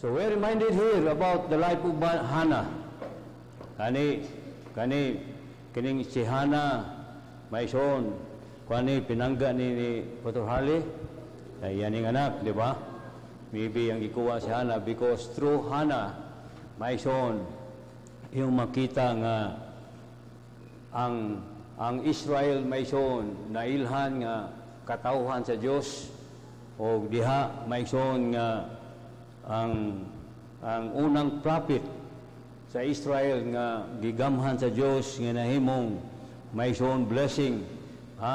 So we're reminded here about the life of Hannah. Kining si Hannah, may son, pinangga ni Pastor Harley, ay yan yung anak, di ba? Maybe ang ikuha si Hannah because through Hannah, may son, yung makita nga ang Israel may son nailhan nga katauhan sa Dios o diha may son nga ang unang prophet sa Israel nga gigamhan sa Dios nga nahimong may son blessing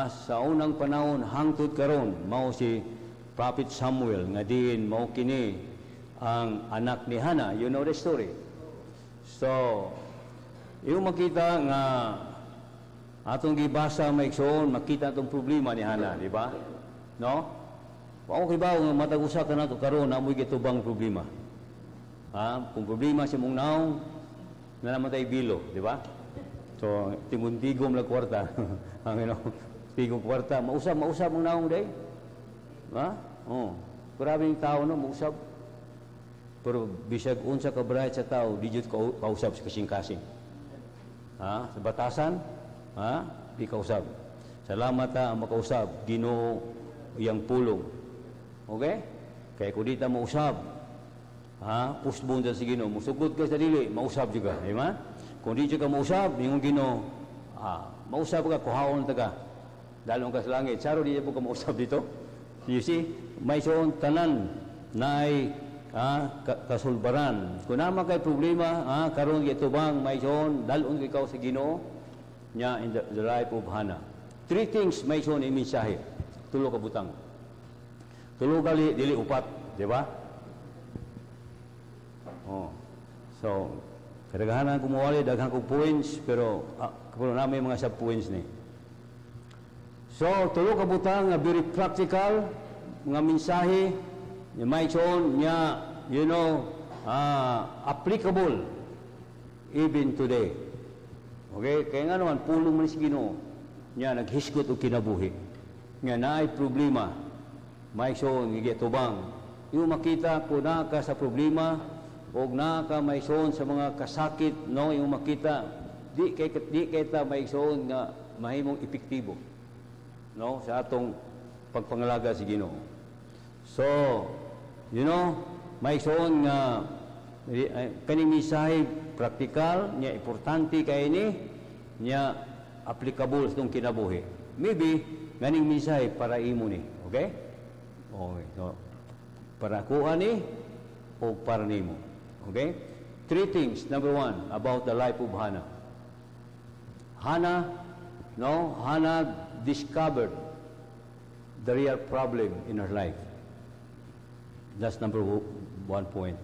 sa unang panahon hangtod karon mao si Prophet Samuel nga diin mao kini ang anak ni Hannah. You know the story. So yung makita nga atong gibasa maigsoon makita atong problema ni Hannah, di ba? No? Okay ba nga matag-usa ka nato karon amoy gitubang problema? Kung problema si mong naong na naman tayo bilo, di ba? So timuntigom lang kwarta. Ang tigom kwarta, mausap mong naong day. Maraming tao no mausap. Pero bisag unsa ka brayat sa tao, di jud kausap sa kasing-kasing. Sa batasan, di kausap. Salamat ang makausap, Ginoo iyang pulong. Okay? Kaya kung di ta mausap, pusbon sa Ginoo, musugod ka sa dili, mausap juga, di ba? Kung di ka mausap, yung Ginoo, mausap ka, kuhaon ta ka. Dalong ka sa langit. Saro di po ka mausap dito. You see, may soon tanan na ay kasulbaran. Kung naman kay problema, karon gitubang may son, dalon ikaw sa Ginoo nya in the life of Hannah. Three things may son ang mensahe. Tulo ka butang. Tulo gali dili upat, di ba? So kadaghanan ko mawali daghang kog points pero kuno na may mga sub points ni. So tulo ka butang nga very practical mga mensahe ni may son niya, you know, applicable even today. Okay? Kaya nga naman, pulong man si Ginoo niya, naghisgot o kinabuhi. Nga naay problema, may son, higitubang. Yung makita ko na ka sa problema, o na ka may son sa mga kasakit, no? Yung makita, di kita may son nga mahimong epektibo. No? Sa atong pagpangalaga si Ginoo. So, you know, may son nga kaning mensahe praktikal niya importante kay ni niya applicable sa itong kinabuhi. Maybe ganing mensahe para imo ni, okay? Okay. So, para kuha ni o para nimo. Okay? Three things. Number one, about the life of Hannah. Hannah discovered the real problem in her life. That's number one point.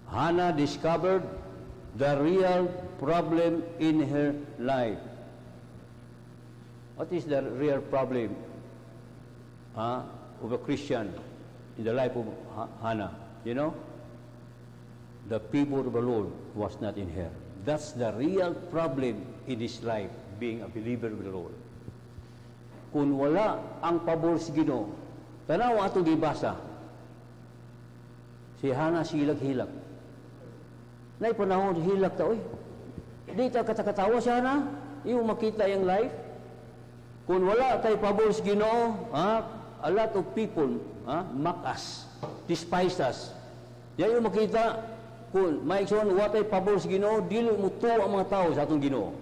Hannah discovered the real problem in her life. What is the real problem of a Christian in the life of Hannah? You know? The favor of the Lord was not in her. That's the real problem in his life, being a believer of the Lord. Kung wala ang pabor si Ginoo, tanaw ato gibasa, si Hannah hilag-hilag. Nay panahon hilag ta oy. Di ta katakatawa si Hannah, iyo makita yung life. Kung wala tay pabor si Ginoo, a lot of people mock us, despise us. Yan yung makita kung may son wa tay pabor si Ginoo, dili mo tuwa ang mga tao sa atong Ginoo.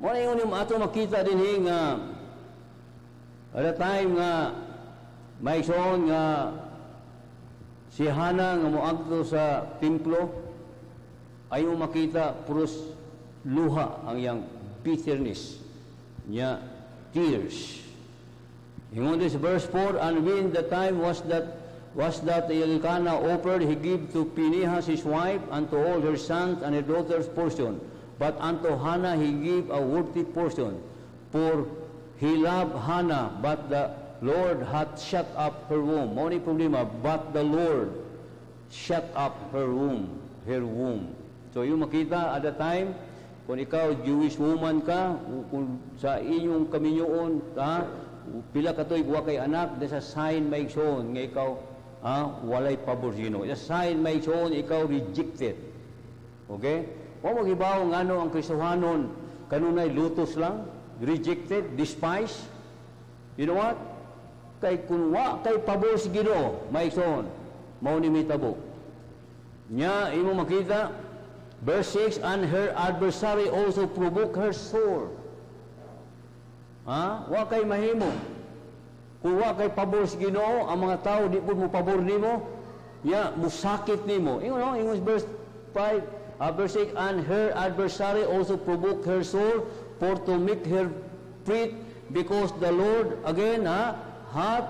Mo na yung ato makita din nga at the time nga may son nga si Hannah nga moadto sa templo ayaw makita puros luha ang iyang bitterness niya, tears. Ingon this verse 4, and when the time was that Elkanah offered, he gave to Phinehas his wife, and to all her sons and her daughters portion. But unto Hannah he gave a worthy portion. For he loved Hannah, but the Lord hath shut up her womb. Mao ni problema, but the Lord shut up her womb. So yung makita at the time, kung ikaw Jewish woman ka, kung sa inyong kaminyoon, pila ka to'y guwa kay anak, dahil sa sign maigsoon, nga ikaw walay pabor sa Ginoo. It's a sign may shown ikaw rejected. Okay? Wa mo gibaw ngano ang Kristohanon kanunay lutos lang, rejected, despised. You know what? Kay kun wa kay pabor sa Ginoo, may shown mao ni mitabo. Nya imo makita verse 6, and her adversary also provoke her sore. Wa kay mahimo. Kung wa kay pabor sa Ginoo, ang mga tao di pud mo pabor nimo, musakit nimo. Ingon verse 5, verse 6, and her adversary also provoke her sore for to make her fret, because the Lord again hath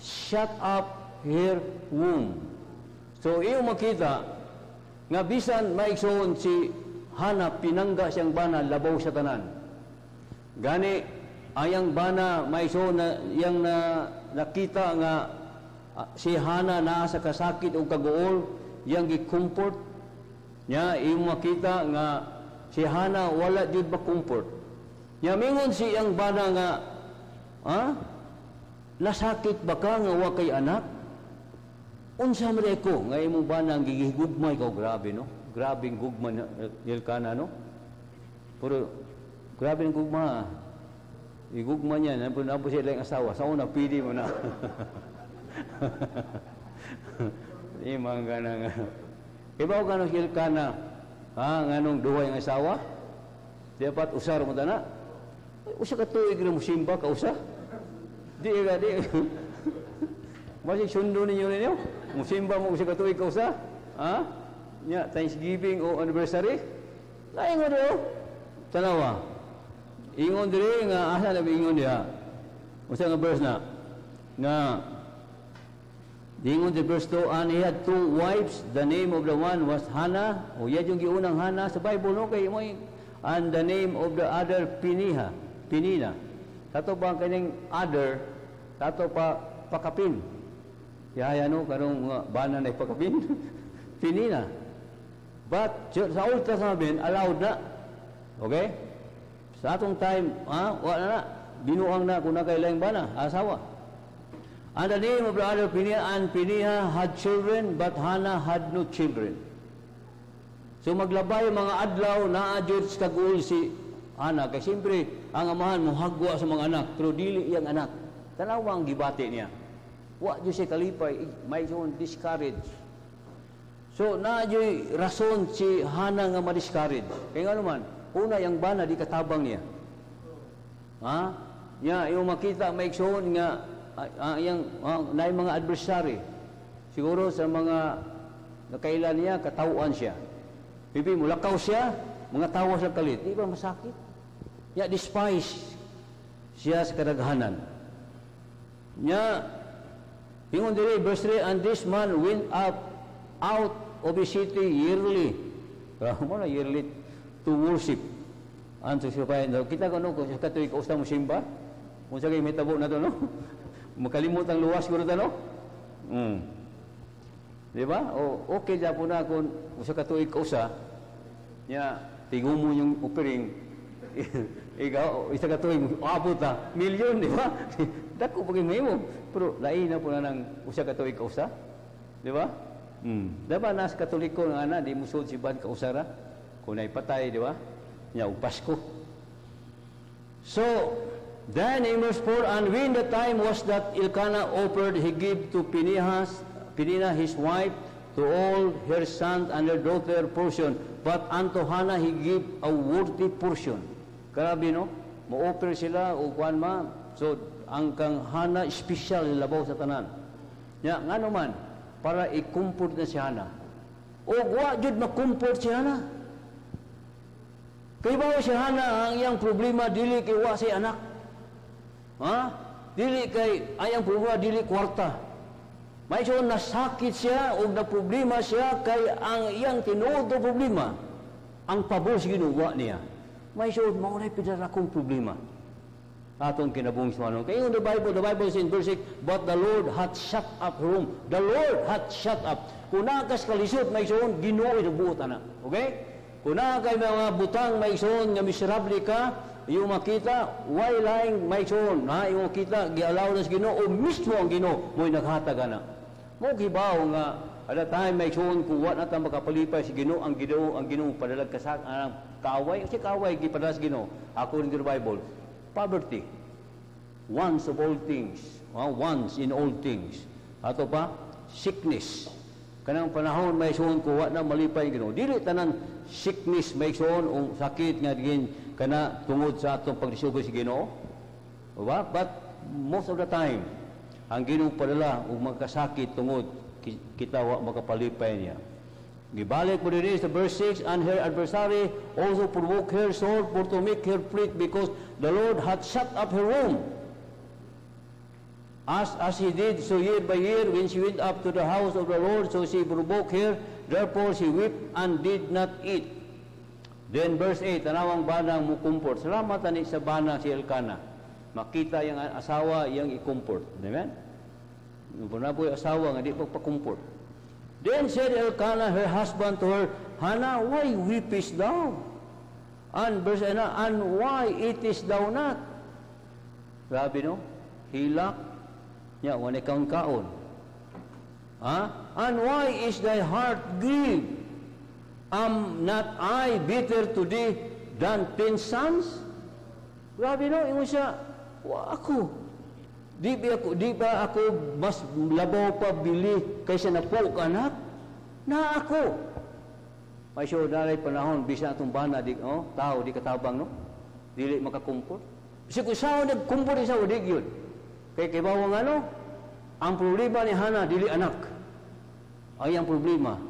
shut up her womb. So iyo makita nga bisan maigsoon si Hana pinangga siyang bana labaw sa tanan. Gani ayang bana maigsoon na yang nakita nga si Hana naa sa kasakit o kaguol, yang gi-comfort nya iyo makita nga si Hana wala jud ba-comfort. Nya mingon si yang bana nga nasakit ba ka nga wa kay anak? Unsa man ko nga imong bana gigigugmay ka, grabe no? Grabe ang gugma ni Elkana no? Pero grabe ang gugma. Igugma niya, napo siya lang asawa. Sa una pili mo na. Imang gana nga. Ibaw gano si Elkana, nganong duhay ang asawa? Dapat usar mo na. Usa ka tuig na musimba ka usa? Di. Masih sundo ninyo ninyo? Musimba mo usa ka tuig ka usa? Thanksgiving o anniversary? Naingon do. Tanawa. Ingon diri nga asa na ingon dia. Usa nga verse na. Nga ingon di verse 2, and he had 2 wives. The name of the one was Hannah. O yan yung giunang Hannah sa Bible no kay mo. And the name of the other Penina. Tato ba kaning other? Tato pa pakapin. Yaya no karong bana na ipakapin. Penina. But sa Old Testament allowed na. Okay? Sa atong time, wala na. Binuang na kung nakailang bana, asawa. And the name of the other Penina, and Penina had children, but Hannah had no children. So maglabay mga adlaw na adjud sa kagul si Hannah. Kaya siyempre, ang amahan mohagwa sa mga anak, pero dili iyang anak. Tanawa ang gibati niya. Wa dyo siya kalipay, may discourage. So, na-dyo'y rason si Hannah nga ma-discourage. Kaya nga naman, una, yung bana, di katabang niya. Yung makita, may iksoon nga, na yung mga adversary. Siguro sa mga nakailan niya, katawaan siya. Pipi, mulakaw siya, mga tawa sa kalit. Di ba masakit? Despise siya sa kadaghanan. Ingon diri, verse 3, and this man went out of the city yearly. Yearly to worship. Anso siya pa, kita ko no, kung sa katuig ka usta mo simba, kung sa kayo may tabo na to, no? Makalimut ang luwas ko na no? Di ba? O, okay dyan po na kung sa katuig ka usta, tigo mo yung offering, ikaw, isa katuig mo, abot na, milyon, di ba? Dako paging may mo. Pero lain na po na ng usa katuig ka usta. Di ba? Diba nas Katoliko nga na, di mo sud si Bad kausara, kung naipatay, di ba? Nya Pasko. So, then in verse 4, and when the time was that Elkanah offered, he gave to Penina his wife, to all her sons and her daughter portion, but unto Hannah he gave a worthy portion. Grabe no? Mo-offer sila o kuan ma. So, ang kang Hannah special labaw sa tanan. Nya ngano man para i-comfort na si Hannah. O wa jud ma-comfort si Hannah. Kay ba si Hannah ang iyang problema dili kay wa si anak. Dili kay ayang problema dili kwarta. May so nasakit siya o na problema siya kay ang iyang tinuod na problema ang pabor sa Ginoo niya. May so mao na pinakong problema. Atong kinabuhi sa Kaya yung the Bible says in verse 6, but the Lord hath shut up her womb. The Lord hath shut up. Kung nakas kalisod, may soon, Ginoo ito buot na. Okay? Kung nakay mga butang, may soon, nga miserable ka, yung makita, why lying, may soon, yung makita, gialaw na sa Ginoo, o mismo ang Ginoo, mo'y naghatag na. Mo gibaw nga ada time may suon kung wa na ta makapalipay si Ginoo ang Ginoo padalag ka sa kaaway kasi kaaway gipadala sa Ginoo according to the Bible. Poverty. Once of all things. Once in all things. Ato pa sickness. Kanang panahon may suon ko wa na malipay Ginoo. Dili tanan sickness may suon o sakit nga digin kana tungod sa atong pagdisugod si Ginoo. Diba? But most of the time ang Ginoo padala og magkasakit tungod kita wa makapalipay niya. Gibalik mo din sa verse 6, and her adversary also provoked her sore for to make her flee, because the Lord had shut up her womb. As he did so year by year when she went up to the house of the Lord, so she provoked her, therefore she wept and did not eat. Then verse 8, tanawang banang mo comfort. Salamat ani sa banang si Elkanah. Makita yung asawa yang i-comfort. Amen? Nung na po yung asawa nga di pagpa-comfort. Then said Elkanah her husband to her, Hannah, why weepest thou? And verse 9, and why eatest thou not? Grabe no? Hilak. Ya, wala kang kaon. And why is thy heart grieved? Am not I better to thee than 10 sons? Grabe no? Ingon siya, ako. Di ba ako mas labaw pa bili kaysa na po anak? Na ako. May siya dalay panahon, bisa atong bana, tao, di katabang, no? Dili makakumpor. Kasi kung saan nagkumpor, isaw, di yun. Kaya bawang ang problema ni Hannah, dili anak. Ay ang problema,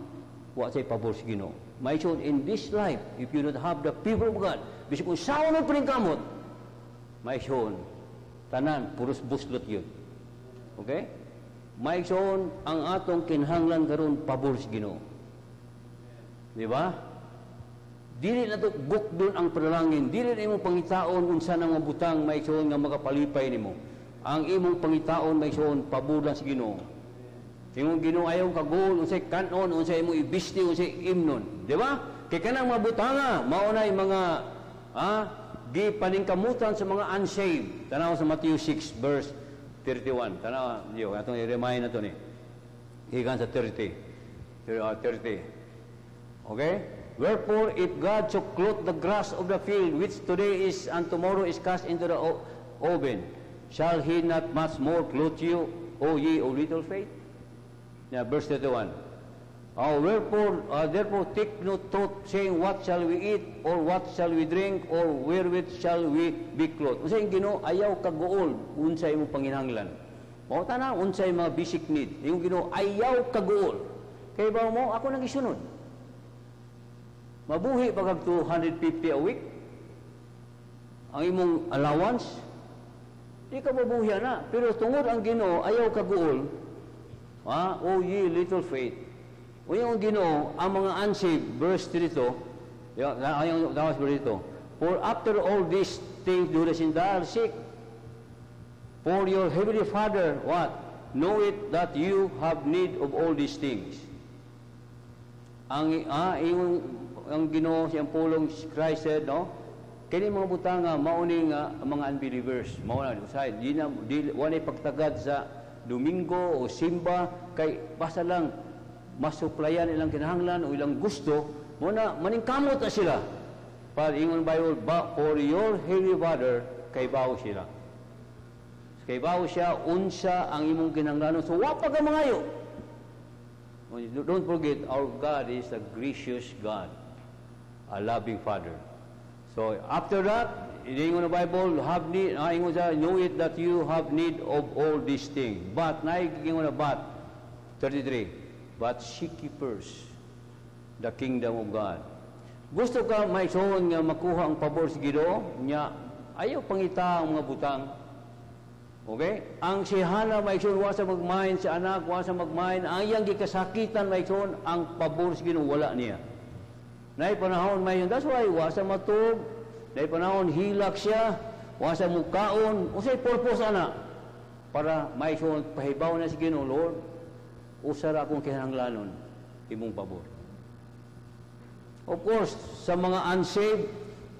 wa say pabor si Ginoo. May siya, in this life, if you don't have the people of God, bisa kung saan nagpringkamot, may siya, tanan, puros buslot yun. Okay? May soon, ang atong kinhanglan karon pabor si Ginoo. Di ba? Dili na to bukdon ang panalangin. Dili na imong pangitaon unsa nang mabutang may soon nga makapalipay nimo. Ang imong pangitaon may soon pabor lang si Ginoo. Imong Ginoo ayaw kagol, unsay kanon, unsay imong ibisti, unsay imnon. Di ba? Kay kanang mabutanga, mao nay mga di paningkamutan sa mga unsaved. Tanaw sa Matthew 6 verse 31. Tanaw niyo, atong i-remind na to ni. Higan sa 30. Okay? Wherefore, if God so clothe the grass of the field, which today is and tomorrow is cast into the oven, shall He not much more clothe you, O ye of little faith? Yeah, verse 31. Therefore take no thought, saying, what shall we eat, or what shall we drink, or wherewith shall we be clothed. Unsay Ginoo ayaw kagool, unsay mo panginahanglan. Mao tanang unsay mga basic need. Yung Ginoo ayaw kagool. Kay ba mo ako nang isunod. Mabuhi pag 250 a week. Ang imong allowance, di ka mabuhi na. Pero tungod ang Ginoo ayaw kagool. O ye little faith. O yung Ginoo, ang mga unsaved, verse 3 dito, yung dawas verse dito, for after all these things do the sinner seek. For your heavenly Father, what? Know it that you have need of all these things. Ang Ginoo, siyang pulong Christ said, no? Kini mga butanga, mauni nga mga unbelievers. Mauna, wala pagtagad sa Domingo o Simba, kay basta lang, masuplayan ilang kinahanglan o ilang gusto, muna maningkamot na sila. Para ingon Bible, for your heavenly Father, kay bawo sila. Kay bawo siya, unsa ang imong kinahanglanon. So, wapag ang mangayo. Don't forget, our God is a gracious God, a loving Father. So, after that, ingon the Bible, have need, ingon siya, know it that you have need of all these things. But, ingon na but, 33, but seek ye first the kingdom of God. Gusto ka may soon nga makuha ang pabor sa Ginoo, nya ayaw pangita ang mga butang. Okay? Ang si Hannah may soon wasa magmain sa anak, wasa magmain, ang iyang gikasakitan may soon ang pabor sa Ginoo wala niya. Nay panahon may yun, that's why wasa matug, nay panahon hilak siya, wasa mukaon, usay purpose ana para may soon pahibaw na si Ginoo, Lord. Usara akong kinahanglanon, imong pabor. Of course, sa mga unsaved,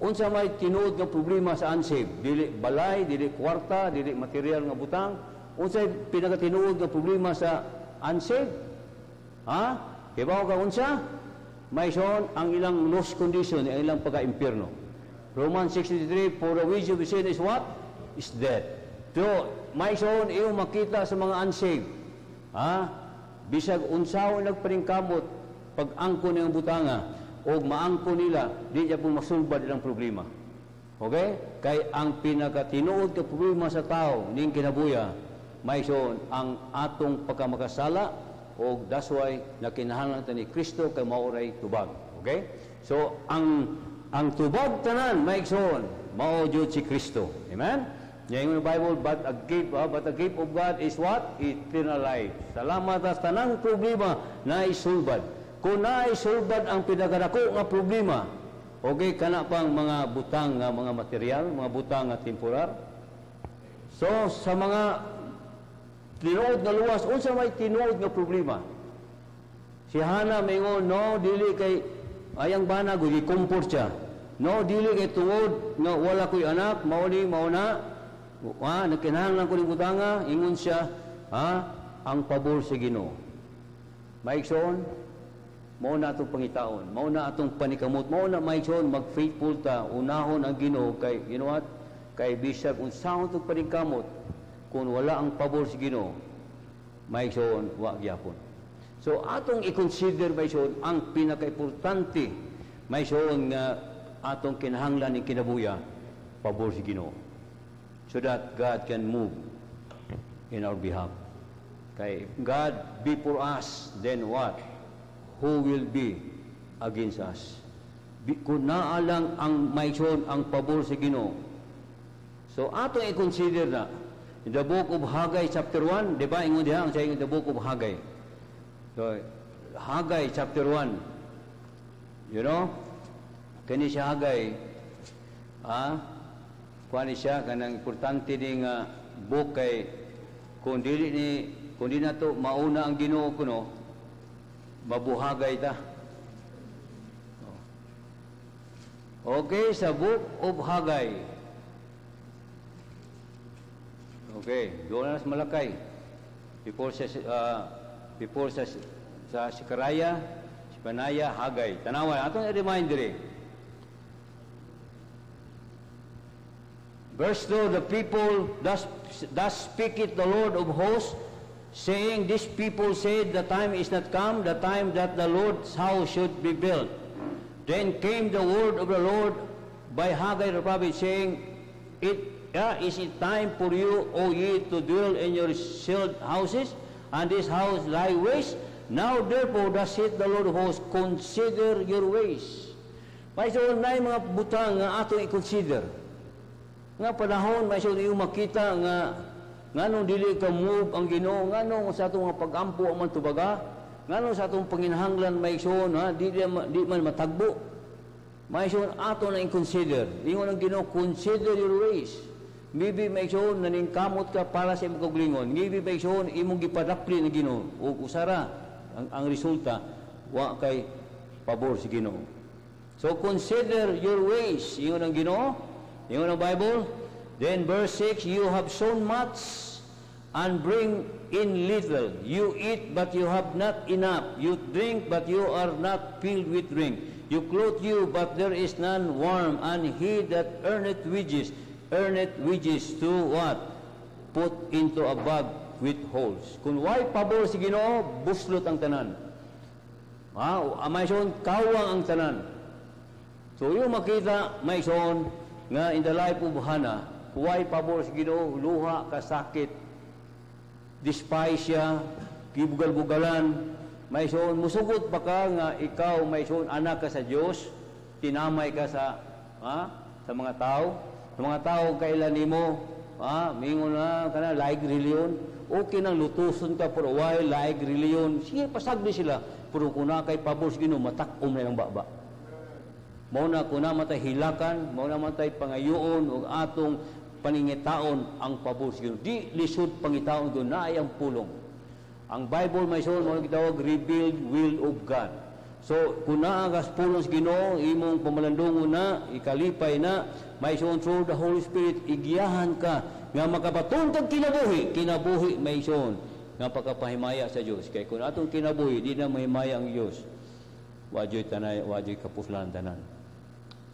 unsa may tinuod nga problema sa unsaved, dili balay, dili kwarta, dili material nga butang, unsay pinagatinuod nga problema sa unsaved. Ha? Ibaw ka unsa? May son ang ilang lost condition, ang ilang pagka-impyerno. Romans 6:23, for the wage of sin is what? Is death. So, may son iyo makita sa mga unsaved. Ha? Bisag unsaw nagpaningkamot pag angko niyang butanga o maangko nila, di niya po masulbad ilang problema. Okay? Kay ang pinakatinuod ka problema sa tao ning kinabuya, may son ang atong pagkamakasala o that's why nakinahanglan ta ni Kristo kay mauray tubag. Okay? So ang tubag tanan may son mao jud si Kristo. Amen? Yung Bible, but a gift of God is what? Eternal life. Salamat sa tanang problema na isulbad. Kung naisulbad ang pinakadako nga problema, okay, kana pang mga butang nga mga material, mga butang nga temporar. So sa mga tinuod nga luwas, unsa may tinuod nga problema? Si Hana maingon, no, dili kay ayang bana gi comfort siya. No, dili kay tungod nga wala ko'y anak, mao na. Nakinahanglan ko ning butanga, ingon siya, ang pabor sa Ginoo. Maigsoon, mao na atong pangitaon, mao na atong panikamot, mao na maigsoon mag-faithful ta, unahon ang Ginoo kay you know what? Kay bisag unsaon tong panikamot kung wala ang pabor sa Ginoo, maigsoon wa gyapon. So atong i-consider maigsoon ang pinaka-importante maigsoon nga atong kinahanglan ning kinabuya, pabor sa Ginoo. So that God can move in our behalf. Kay God be for us, then what? Who will be against us? Kung naalang ang maison ang pabor sa Ginoo. So ato i-consider na in the book of Haggai chapter 1, di ba ingon diha ang saying in the book of Haggai. So Haggai chapter 1. You know? Kani siya Haggai, kuan siya kanang importante ding book kay kung di na to mauna ang Ginoo kuno mabuhagay ta. Okay, sa book of Haggai. Okay, doon na sa Malakay. Before sa Sikaraya, Sipanaya, Haggai. Tanawan atong reminder. Verse 2, the people, thus speaketh the Lord of hosts, saying, this people said, the time is not come, the time that the Lord's house should be built. Then came the word of the Lord by Haggai the prophet, saying, is it time for you, O ye, to dwell in your sealed houses, and this house lie waste? Now therefore, thus saith the Lord of hosts, consider your ways. May so na mga butang nga atong i-consider. Nga panahon may siya yung makita nga nung dili ka move ang Ginoo, nga nung sa atong pag-ampo man tubaga, nga nung sa atong panginahanglan may siya di man matagbo. May siya ato na i-consider. Ingon ang Ginoo, consider your ways. Maybe may siya naningkamot ka para sa imong kaglingon. Maybe may siya imong gipadapli ng Ginoo. O usara, ang resulta, wa kay pabor si Ginoo. So consider your ways. Ingon ang Ginoo. You know the Bible? Then verse 6, you have sown much and bring in little. You eat, but you have not enough. You drink, but you are not filled with drink. You clothe you, but there is none warm. And he that earneth wages to what? Put into a bag with holes. Kung why pabor si Ginoo, buslot ang tanan. May son, kawang ang tanan. So yung makita, may son, nga in the life of Hana, huwag pabor sa Ginoo, luha, kasakit, despise siya, kibugal-bugalan, may soon, musugot pa ka nga ikaw may soon, anak ka sa Diyos, tinamay ka sa mga tao, sa mga tao kailan nimo, mingon na, kana, laig reliyon, okay nang lutuson ka for a while, laig reliyon, sige, pasagdi sila, pero kung na kay pabor sa Ginoo, matakom na yung baba. Mao na kung namatay hilakan, mao namatay pangayoon o atong paningitaon ang pabor sa Ginoo. Di lisod pangitaon doon na ay ang pulong. Ang Bible may soon mo gitawag revealed will of God. So kung naagas pulong sa Ginoo, imong pamalandungon na, ikalipay na, may soon through the Holy Spirit, igiyahan ka nga makapaton kag kinabuhi may soon nga pagkapahimaya sa Dios. Kay kung atong kinabuhi di na mahimaya ang Dios, wajoy tanay, wajoy kapuslan tanan.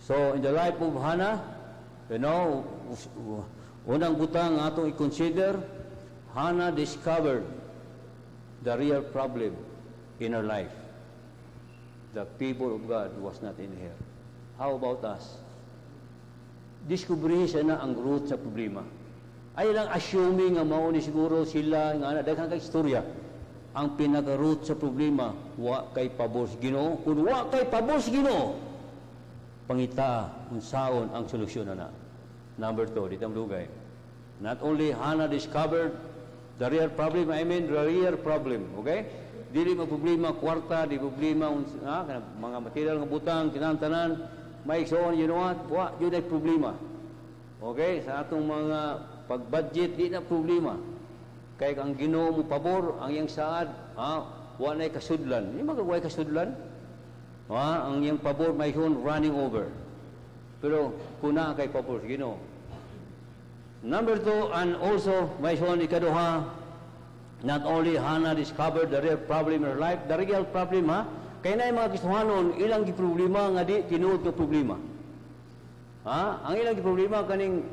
So in the life of Hannah, you know, unang butang atong i-consider, Hannah discovered the real problem in her life. The people of God was not in her. How about us? Diskubrihin siya na ang root sa problema. Ay lang assuming nga mao ni siguro sila nga daghang kay istorya. Ang pinaka-root sa problema, wa kay pabor sa Ginoo. Kung wa kay pabor sa Ginoo, pangita unsaon ang solusyon na. Number 2, ditang lugay. Not only Hannah discovered the real problem, I mean the real problem, okay? Dili mo problema kwarta, di problema mga material nga butang, kinahanglan, may igsoon, you know what? Wa yun ay problema. Okay? Sa atong mga pag-budget, di na problema. Kaya ang Ginoo mo pabor, ang iyang saad, wa na'y kasudlan. Hindi magaway kasudlan. Ang iyang pabor, may running over. Pero kuna kay pabor sa Ginoo. Number 2, and also, may ikaduha, not only Hannah discovered the real problem in her life, the real problem, kaya na yung mga Kristohanon, ilang problema nga di tinuod ko problema. Ang ilang problema kaning,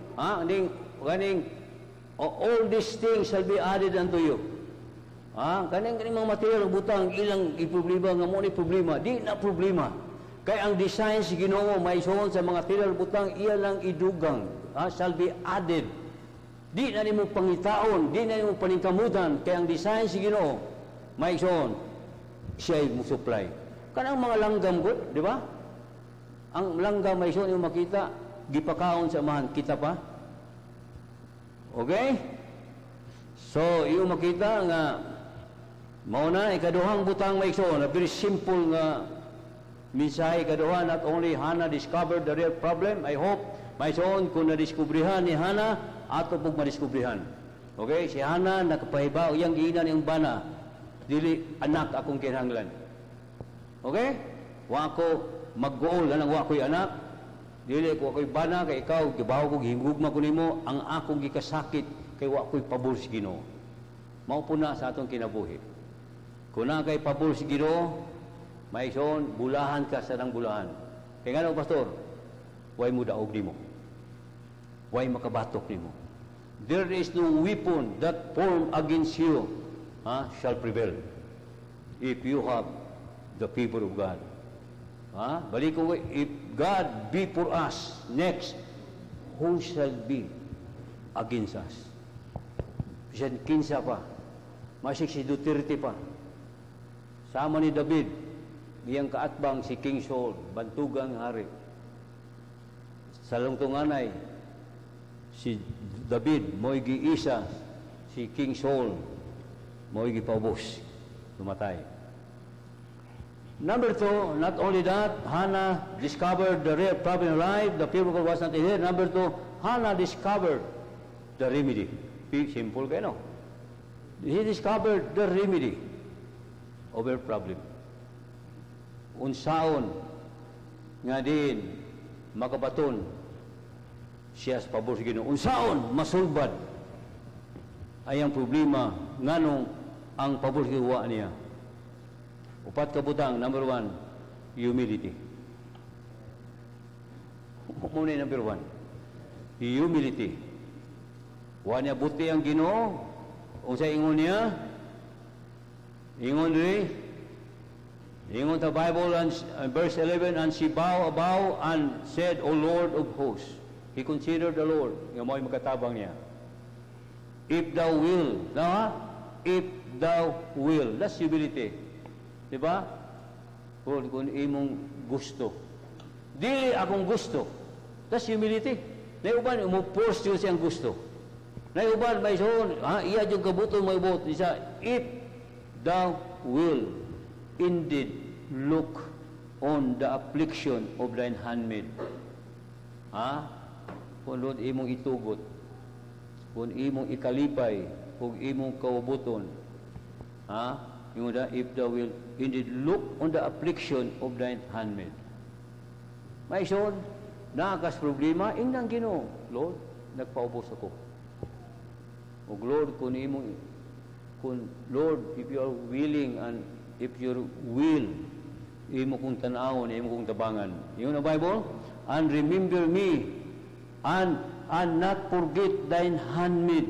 all these things shall be added unto you. Kaning mga material butang, ilang problema nga mo ni problema, di na problema. Kaya ang design si Ginoo may isuon sa mga material butang, iya lang idugang, shall be added. Di na nimo pangitaon, di na nimo paningkamutan, kaya ang design si Ginoo may isuon, siya mo supply. Kanang mga langgam ko, di ba? Ang langgam may isuon yung makita, gipakaon sa amahan, kita pa? Okay? So, yung makita nga, mauna, ikaduhang butang may isuon, a very simple nga mensahe, ikaduha, not only Hannah discovered the real problem, I hope, may isuon, kung nadiskubrihan ni Hannah, ato pong madiskubrihan. Okay? Si Hannah, nakapahibaw, iyang giinan yung bana, dili anak akong kinahanglan. Okay? Wa ako mag-goal lang wa ko'y anak. Dili ko ako'y bana kay ikaw gibaw ko gihimugma ko nimo ang akong gikasakit kay wa ko'y pabor sa Ginoo. Mao po na sa atong kinabuhi. Kung na kay pabor sa Ginoo, may ison bulahan ka sa nang bulahan. Kay ngano pastor? Way mo daog nimo. Way makabatok nimo. There is no weapon that form against you shall prevail if you have the people of God. Balik ko, if God be for us, next, who shall be against us? Bisan kinsa pa, masik si Duterte pa. Sama ni David, iyang kaatbang si King Saul, bantugang hari. Sa lungtunganay, si David, mo'y giisa, si King Saul, mo'y gipaubos, tumatay. Number 2, not only that, Hannah discovered the real problem in life, the people was not in here. Number 2, Hannah discovered the remedy. Simple kayo, no? He discovered the remedy of her problem. Unsaon nga din makabaton siya sa pabor sa Ginoo. Unsaon masulbad ay ang problema nganong ang pabor sa Ginoo niya. Upat ka butang, number 1, humility. Muna yung number 1, humility. Wa niya buti ang Ginoo, o sa ingon niya, ingon sa Bible, verse 11, and she bowed and said, O Lord of hosts. He considered the Lord, yung mo'y magkatabang niya. If thou will, if thou will, that's humility. Diba? Kung imong gusto. Dili akong gusto. That's humility. Naiuban, umuforce yun siyang gusto. Naiuban, may soon, iya yung kabuto, may bot. Isa, if thou will indeed look on the affliction of thine handmaid. Kung doon imong itugot, kung imong ikalipay, kung imong kaubuton, yung if thou will indeed look on the affliction of thine handmaid. May son, naakas problema, indang Ginoo, Lord, nagpaubos ako. O Lord, kung imong kung Lord, if you are willing and if your will, imo kong tanawon, imo kong tabangan. Yun ang Bible. And remember me, and not forget thine handmaid,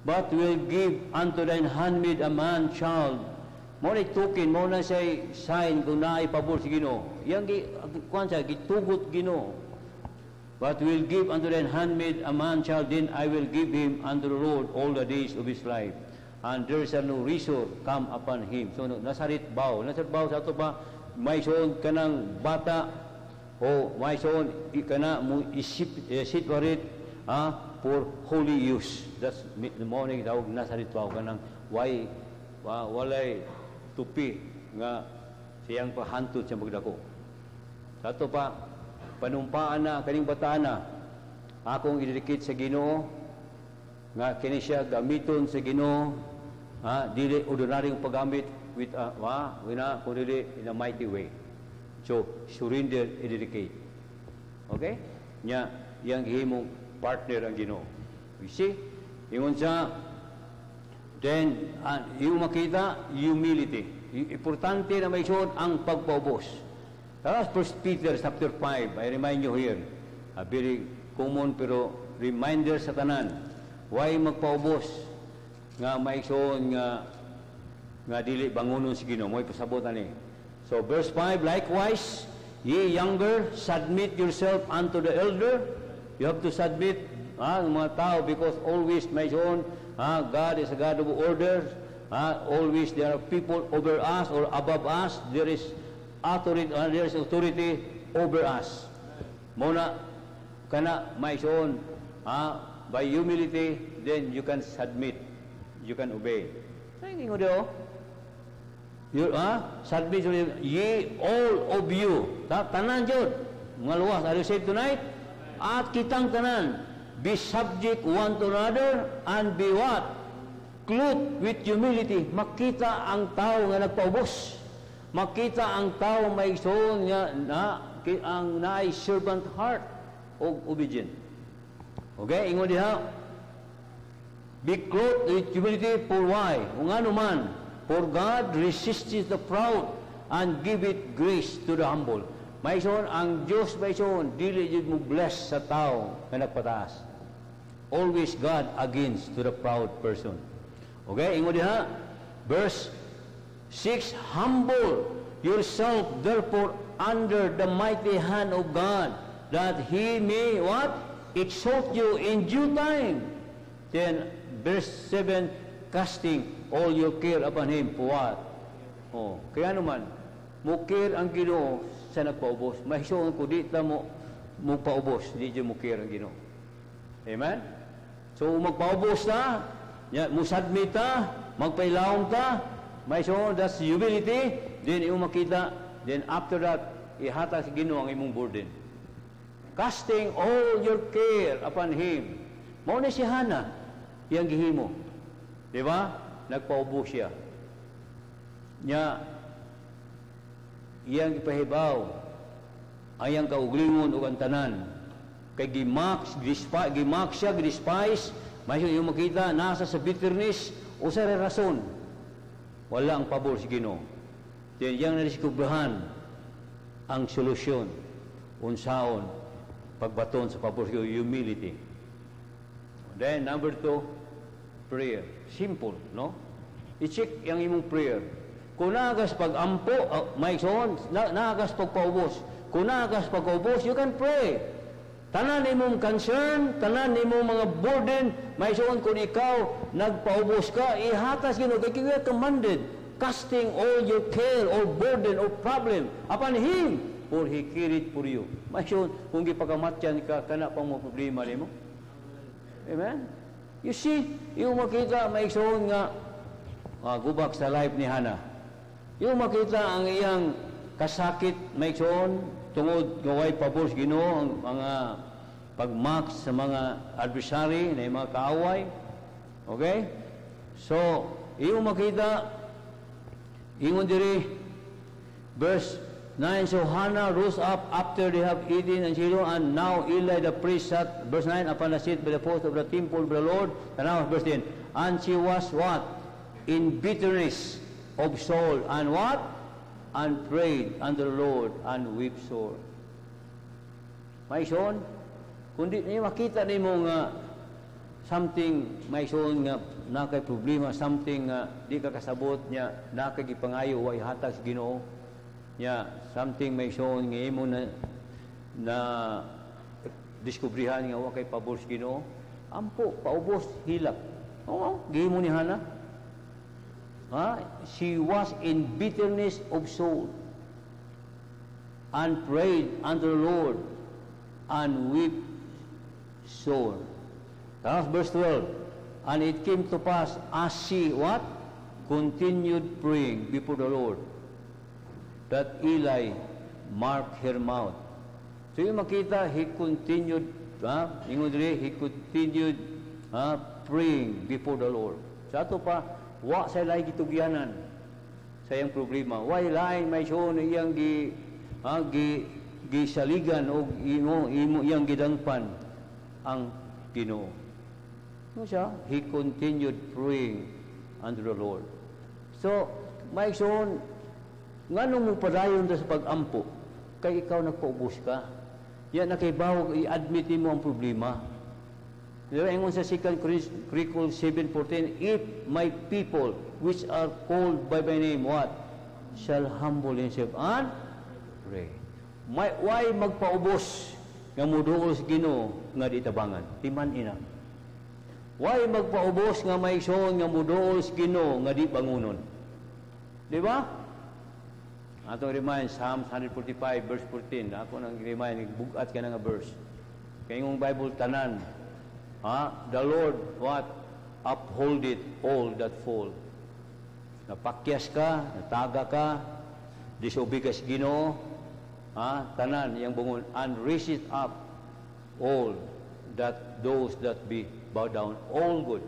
but will give unto thine handmaid a man child. Mo na itukin, mo na siya sign kung naay pabor si Ginoo. Yang kuan siya gitugot Ginoo. But will give unto thine handmaid a man child, then I will give him unto the Lord all the days of his life. And there shall no razor come upon him. So nasarit baw sa ato pa may soon kanang bata o may soon kana mo isipwarit for holy use. That's the morning tawag nasarit baw kanang walay tupi nga siyang pahantod sa magdako. Sa ato pa panumpaan na kaning bata na akong ididikit sa Ginoo nga kini siya gamiton sa Ginoo dili ordinaryong paggamit with kundi in a mighty way. So surrender and dedicate. Okay? Nya yang gihimong partner ang Ginoo. You see? Ingon siya, then yung makita humility. Importante na may suot ang pagpaubos. That's 1 Peter chapter 5. I remind you here. A very common pero reminder sa tanan. Why magpaubos? Nga may suon nga dili bangunon si Ginoo. Mo'y pasabotan ni. So verse 5, likewise, ye younger, submit yourself unto the elder. You have to submit mga tao because always may suon God is a God of order. Always there are people over us or above us. There is authority over us. Muna kana may suon by humility, then you can submit, you can obey. Saying ngo dio, submit ye all of you. Tanan jud mga luwas, are you saved tonight? At kitang tanan, be subject one to another and be what? Clothed with humility. Makita ang tao nga nagpaubos. Makita ang tao may soon nga ang naay servant heart o obedient. Okay, ingon diha. Be clothed with humility for why? Kung ano man, for God resists the proud and give it grace to the humble. May soon, ang Diyos may soon, dili yun mo bless sa tao na nagpataas. Always God against to the proud person. Okay, ingon diha. Verse 6, humble yourself therefore under the mighty hand of God, that He may what? Exalt you in due time. Then verse 7, casting all your care upon Him for what? Kaya naman, mo care ang Ginoo sa nagpaubos. Mahisuon ko di ta mo paubos, di mo care ang Ginoo. Amen? So magpaubos ta, mo submit ta, magpailawom ta, mahisuon, that's humility, then imo makita, then after that, ihata si Ginoo ang imong burden. Casting all your care upon Him. Mao ni si Hana, iyang gihimo. Di ba? Nagpaubos siya. Iyang ipahibaw, ayang kauglingon o ang tanan. Kay gimak siya, gidespise, may yung makita, nasa sa bitterness, o sa rason. Wala ang pabor si Ginoo. Then yang nadiskubrahan ang solusyon, unsaon, pagbaton sa pabor si humility. Then number 2, prayer. Simple, no? I-check yung imong prayer. Kung nagas pag-ampo, may soon, nagas pagpaubos. Kung nagas pagpaubos, you can pray. Tanan imong concern, tanan imong mga burden, may soon kung ikaw nagpaubos ka, ihatas Ginoo, kay you are commanded, casting all your care or burden or problem upon Him, for He carried for you. May soon, kung gipagamatyan ka, kana pang mga problema nimo. Amen? You see, yung makita, may soon nga, gubak sa life ni Hana. Yung makita ang iyang kasakit, may soon, tungod gaway pabor sa Ginoo, ang mga pagmak sa mga adversary, na mga kaaway. Okay? So, yung makita, ingon diri, verse 9, so Hannah rose up after they have eaten and Shiloh, and now Eli the priest sat, verse 9, upon the seat by the post of the temple of the Lord. And now, verse 10, and she was what? in bitterness of soul, and what? And prayed unto the Lord, and wept sore. Maison, kundi niyo makita nimo nga something, maison nga nakay problema, something nga di ka kasabot niya, nakay gipangayo way hatag sa Ginoo niya, something maison nga imo na diskubrihan nga wa kay pabor sa Ginoo, ampo paubos hilak. Oo, gihimo ni Hana. She was in bitterness of soul, and prayed unto the Lord, and wept sore. Tapos verse 12, and it came to pass as she, what? Continued praying before the Lord, that Eli marked her mouth. So yung makita, he continued, he continued praying before the Lord. Sa ato pa, wa sa ilay gitugyanan sa iyang problema. Wa ilay may siyo na iyang gisaligan o iyang gidangpan ang Ginoo. Ano siya? He continued praying unto the Lord. So, may siyon, nga nung mo padayon sa pag-ampo, kay ikaw nagpaubos ka. Yan, nakaibaw, i-admit mo ang problema. Diba, ingon sa 2 Chronicles 7:14, if my people, which are called by my name, what? Shall humble themselves and pray. Why magpaubos nga muduol sa Ginoo nga di tabangan? Timan ina. Why magpaubos nga may son nga muduol sa Ginoo nga di bangunon? Di ba? Atong remind, Psalms 145 verse 14. Ako nang remind, bugat ka na nga verse. Kaya yung Bible tanan, the Lord, what? Uphold it all that fall. Napakyas ka, nataga ka, disobey ka sa Ginoo, tanan, yung bungon, and raise it up all that those that be bow down, all good.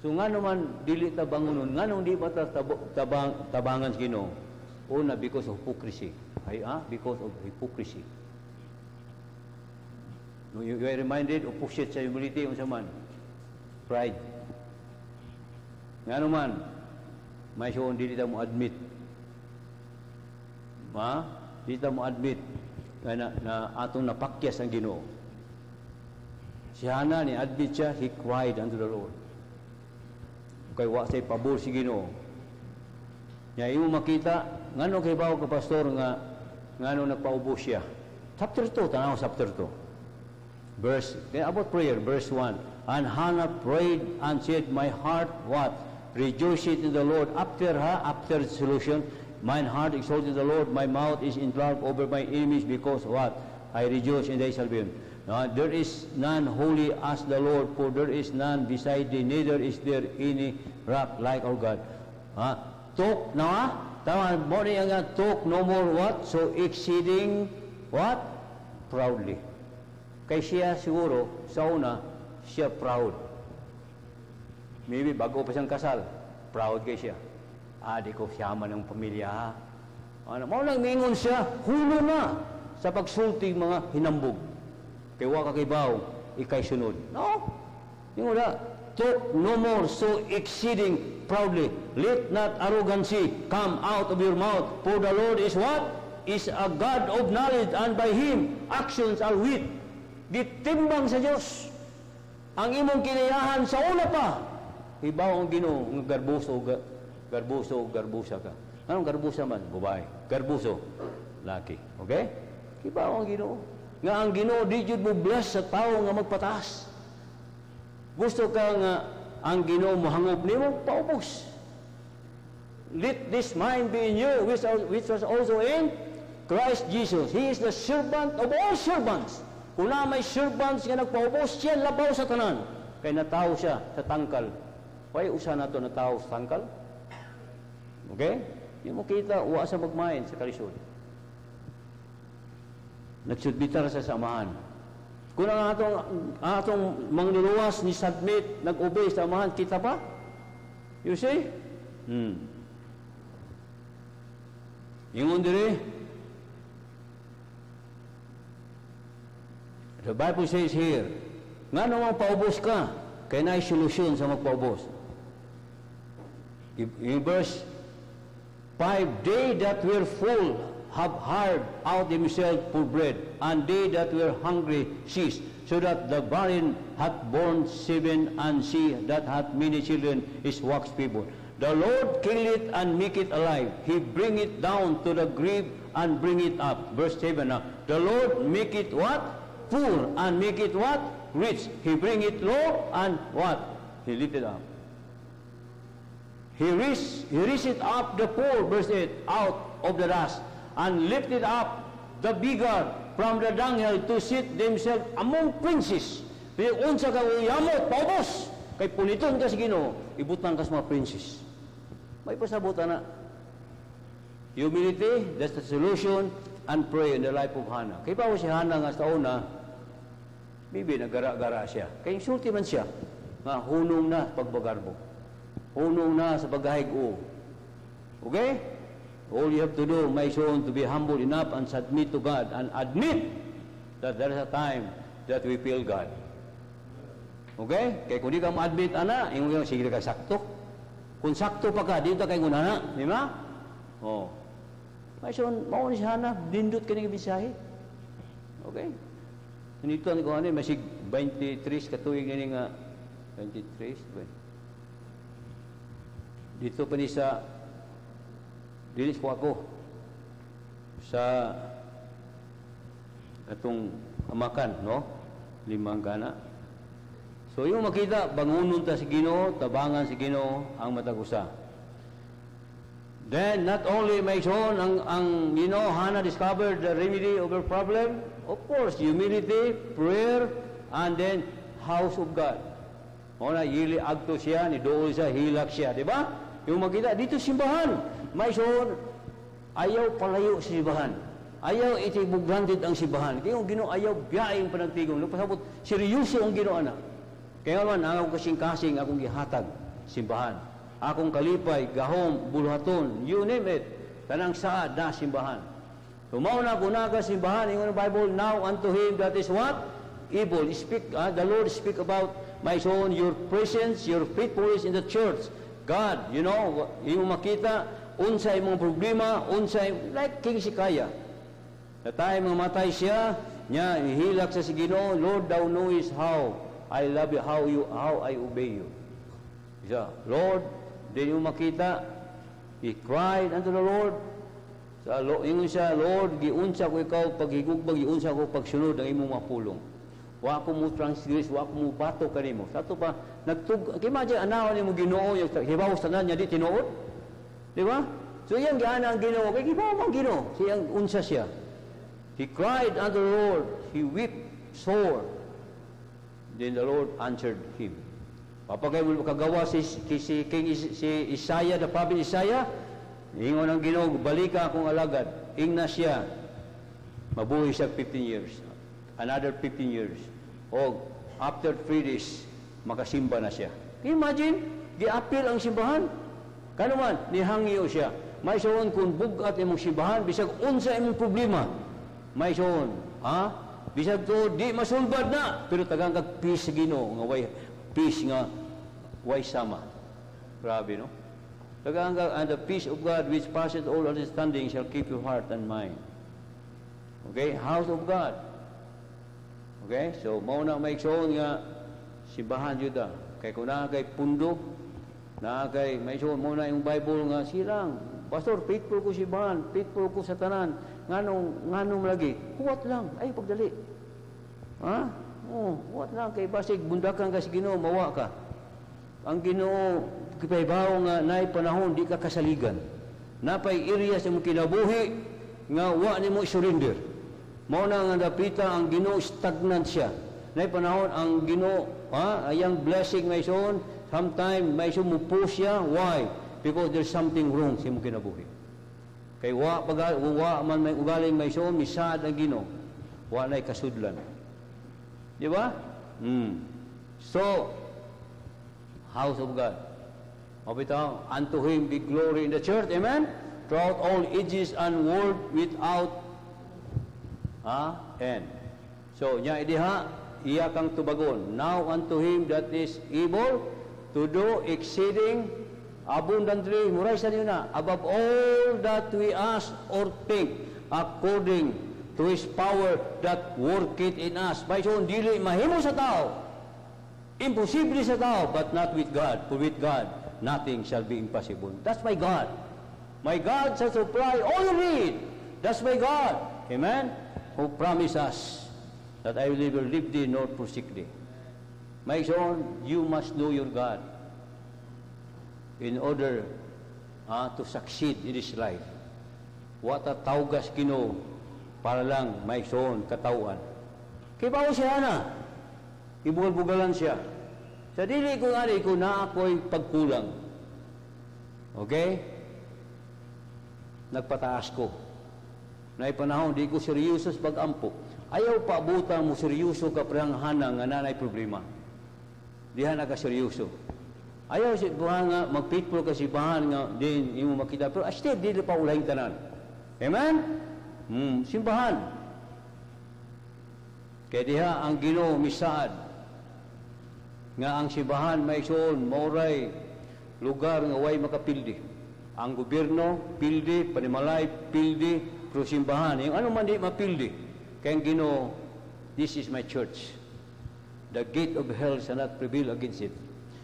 So nga naman, dili tabangunon, nga nung di ba tabangan sa Ginoo? Una, because of hypocrisy. Because of hypocrisy. You are reminded, opposite sa humility, unsa man? Pride. Nga naman, may siyon, di mo admit. Di mo admit na atong napakyas ang Ginoo. Si Hana, ni-admit siya, he cried unto the Lord. Kaya wa sa'y pabor si Ginoo. Nga imo makita, ngano kay bawo ka pastor nga ngano nagpaubos siya. Chapter 2, tanaw chapter 2. About prayer, verse 1. And Hannah prayed and said, my heart, what? Rejoiceth in the Lord. After the solution, mine heart exalted the Lord, my mouth is in triumph over my enemies, because what? I rejoice in thy salvation. There is none holy as the Lord, for there is none beside thee, neither is there any rock like our God. Talk na, tama, morning nga, talk no more what? So exceeding, what? Proudly. Kay siya siguro, sa una, siya proud. Maybe bago pa siyang kasal, proud kay siya. Di ko siyaman ng pamilya, ha? Mau lang mingon siya, hulo na sa pagsulting mga hinambog. Kay wa kakibaw, ikay sunod. No? Yung wala, talk no more so exceeding proudly. Let not arrogancy come out of your mouth, for the Lord is what? Is a God of knowledge, and by Him actions are wit. Ditimbang sa Diyos ang imong kinayahan sa una pa. Hibaw ang Ginoo, ng garbusa ka. Anong garbusa man? Babae. Garbuso, laki. Okay? Hibaw ang Ginoo. Nga ang Ginoo, di jud mo bless sa tao nga magpataas. Gusto ka nga ang Ginoo mohangop nimo, paubos. Let this mind be in you, which was also in Christ Jesus. He is the servant of all servants. Kung na may servants nga nagpaubos, siya labaw sa tanan. Kaya nataw siya sa tangkal. Why usa na ito nataw sa tangkal? Okay? Yung mo kita, uwa sa magmain sa kalisod. Nagsudbitar sa samahan. Kung ang atong mangniluwas ni submit, nag-obey sa samahan, kita pa? You see? Ingon diri, the Bible says here, nga naman paubos ka, kaya na'y solusyon sa magpaubos. In verse 5, they that were full have hired out themselves for bread, and they that were hungry ceased, so that the barren hath borne 7, and she that hath many children is waxed feeble. The Lord kill it and make it alive. He bring it down to the grave and bring it up. Verse 7 now. The Lord make it what? Poor, and make it what? Rich. He bring it low, and what? He lift it up. He raised up the poor, verse 8, out of the dust, and lifted up the beggar from the dunghill to sit themselves among princes. Pero unsa ka uyamot, paubos, kay puniton ka sa Ginoo, ibutan ka sa mga princes. May pasabutan na. Humility, that's the solution, and pray in the life of Hannah. Kay pa si Hannah nga sa una, bibi, nagara-gara siya. Kay insulti man siya, nga hunong na pagbagarbo. Hunong na sa paghahig-o. Okay? All you have to do, my son, to be humble enough and submit to God and admit that there is a time that we feel God. Okay? Kaya kung di ka ma-admit, ana, yung sige ka sakto. Kung sakto pa ka, dito kayo ngunana. Di ba? Oh. My son, mauna si Hannah, dindot ka ng ibisahe. Okay? Nito ang ko, masig 23 katuwing nga 23, 20. Dito pa ni sa dinis ko ako sa atong amakan, no? 5 gana. So yung makita, bangunon ta si Ginoo, tabangan si Ginoo ang matagusa. Then not only my son ang you know, Hannah discovered the remedy of her problem. Of course, humility, prayer, and then house of God. Ona yili agto siya, ni dool siya, hilak siya, di ba? Yung makita, dito simbahan. May son, ayaw palayo sa simbahan. Ayaw itibog granted ang simbahan. Kaya yung Ginoo ayaw biyaing panagtigong. Nagpasabot, seryoso ang Ginoo anak. Kaya man, ang akong kasing-kasing, akong gihatag, simbahan. Akong kalipay, gahom, bulhaton, you name it. Tanang saad na simbahan. Tumaw na kunaga simbahan, yung Bible, now unto him that is what? Evil. The Lord speak about, my son, your presence, your faithfulness in the church. God, you know, yung makita, unsay mong problema, unsay, like King Sikaya. Na tayo mamatay siya, niya, ihilak sa si Ginoo, Lord, thou knowest how I love you, how I obey you. Siya, Lord, din yung makita, he cried unto the Lord, yung siya, Lord, giunsa ko ikaw, paghigugbag, giunsa ko pagsunod ang imong mapulong. Wa ko mo transgress, wa ko mo bato kanimo. Sa ato pa, imagine, anawan niyo mo Ginoo, yung hibaw sa niya, di tinuod. Di ba? So yan, giana ang Ginoo, kaya hibaw ang Ginoo, siyang unsa siya. He cried unto the Lord, he wept sore. Then the Lord answered him. Papagay mo kagawa si Isaiah, the prophet Isaiah, ingon ang Ginoo, balika akong alagad, ingna siya, mabuhay siya 15 years. Another 15 years. O after 3 days, makasimba na siya. Can you imagine? Gi-appeal ang simbahan. Kano man, nihangyo siya. May soon kung bugat imong simbahan, bisag unsa imong problema. May soon, ha? Bisag to, di masulbad na. Pero tagang kag peace sa Ginoo, nga way, peace nga, way sama. Grabe, no? Tagang kag, and the peace of God which passeth all understanding shall keep your heart and mind. Okay? House of God. Okay? So, mauna may soon nga, simbahan yuda. Kay kung na kay pundo, na kay may soon, mauna yung Bible nga, silang, Pastor, faithful ko simbahan, faithful ko sa tanan, nganong lagi, huwat lang, ay pagdali. Ha? Oh, huwat lang, kay basig, bundakan ka sa Ginoo, mawa ka. Ang Ginoo, kipaybaw nga, naay panahon, di ka kasaligan. Napay area sa mong kinabuhi, nga wa ni mo surrender. Mauna nga napita ang Ginoo, stagnant siya. Naay panahon ang Ginoo, ayang blessing may son, sometime may son mo push siya. Why? Because there's something wrong sa imong kinabuhi. Kay wa man may ugaling may son, misaad ang Ginoo. Wa nay kasudlan. Di ba? So, house of God. Mabitaw, unto him be glory in the church, amen? Throughout all ages and world without end. So, nya idiha, iya kang tubagon. Now unto him that is able to do exceeding abundantly, muray sa niyo na, above all that we ask or think, according to His power that worketh in us. By so, dili mahimo sa tao, imposible sa tao, but not with God. For with God, nothing shall be impossible. That's my God. My God shall supply all you need. That's my God. Amen? Who promised us that I will neither leave thee nor forsake thee. My son, you must know your God in order to succeed in this life. What a tawgas Ginoo para lang, my son, katawan. Kaya bago siya na, ibugal-bugalan siya. Sa dili ko nga kung na ako'y pagkulang. Okay? Nagpataas ko. Na ipanahon, di ko seryoso sa pag-ampo. Ayaw pa abutan mo seryoso ka pranghanang nga nanay problema. Dihan na ka seryoso. Ayaw si buhan nga, magpitpul ka si bahan nga, din imo makita. Pero still, di pa ulahing tanan. Amen? Simbahan. Kaya diha ang Ginoo misaad nga ang simbahan may soon, mauray, lugar nga way makapildi. Ang gobyerno, pildi, panimalay, pildi, pero simbahan. Yung ano man di mapildi. Kaya ang Ginoo, this is my church. The gate of hell shall not prevail against it.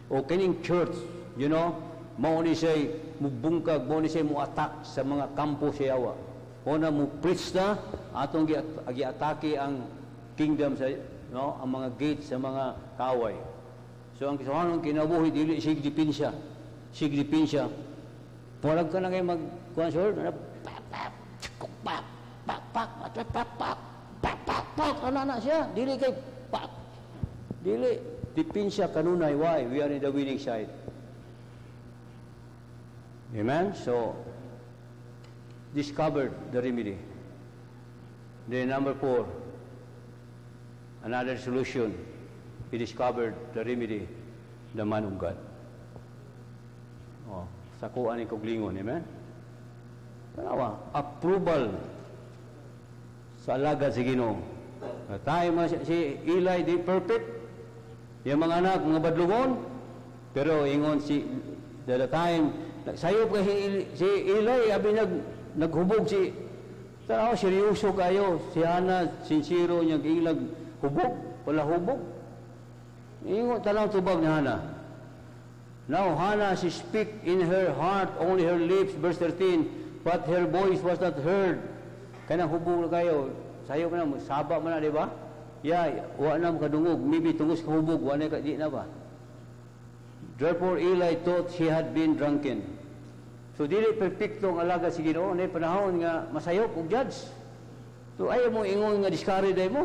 O kining church, you know, mao ni say mubungkag, mao ni say mo attack sa mga kampo sa yawa. O na mo preach na atong gi-atake ang kingdom sa no, ang mga gate sa mga kaway. So ang kisahanong kinabuhi dili sigdipensya. Sigdipensya. Walag ka na kay mag-consult, ana siya, dili kay dili, dipensya kanunay. Why? We are in the winning side. Amen? So, discovered the remedy. Then number 4, another solution. He discovered the remedy, the man of God. Oh, sakuan ni koglingon. Amen? Tanawa, approval sa alagad si Ginoo. Tayo si Eli, di perfect. Yung mga anak, mga badlungon, pero ingon si, the time, sayop ka si Eli, abi naghubog si, tanaw, seryoso kayo, si Hana, sincero niya, ilag, hubog, wala hubog. Ingon, tanaw tubag ni Hana. Now, Hana, she speak in her heart, only her lips, verse 13, but her voice was not heard. Kaya hubog na kayo, sayop na, saba man na, di ba? Wa na makadungog, maybe tungos kahubog, wa na di na ba? Therefore, Eli thought she had been drunken. So, dili perfecto ang alaga si Ginoo, na panahon nga masayop og judge. So, ayaw mo ingon nga discourage day mo.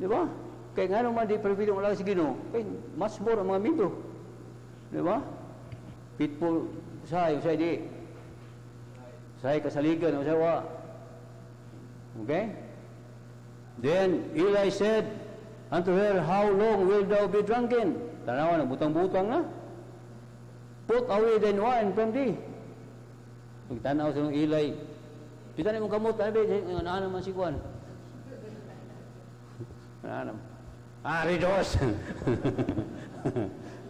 Di ba? Kaya nga naman di perfecto ang alaga si Ginoo, kaya mas more ang mga membro. Di ba? Pitful, usay di. Usay kasaligan, usay wa. Okay? Then Eli said unto her, how long wilt thou be drunken? Tanawa, nagbutang-butang na. Put away thine wine from thee. Pagtanaw sa Eli, pita na mong kamot, ano naman si Juan? Ano? Ridos!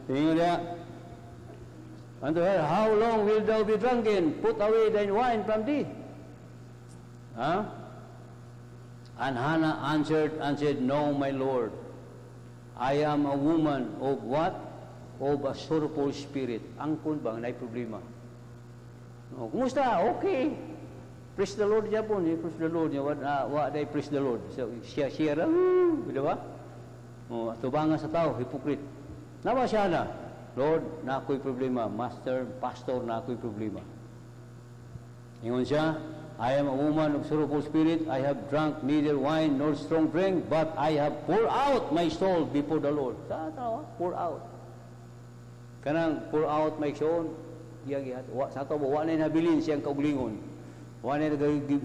Tingnan niya. Unto her, how long wilt thou be drunken? Put away thine wine from thee. And Hannah answered and said, no, my Lord, I am a woman of what? Of a sorrowful spirit. Angkon ba? Nay problema. No, kumusta? Okay. Praise the Lord niya po. Praise the Lord niya. What day praise the Lord? So, siya di ba? Tubangan sa tao, hypocrite. Nawa siya na, Lord, na ako'y problema. Master, pastor, na ako'y problema. Ingon siya, I am a woman of sorrowful spirit. I have drunk neither wine nor strong drink, but I have poured out my soul before the Lord. Pour out. Kanang pour out my soul. Sa ito, wala na habilin siyang kauglingon. Wala na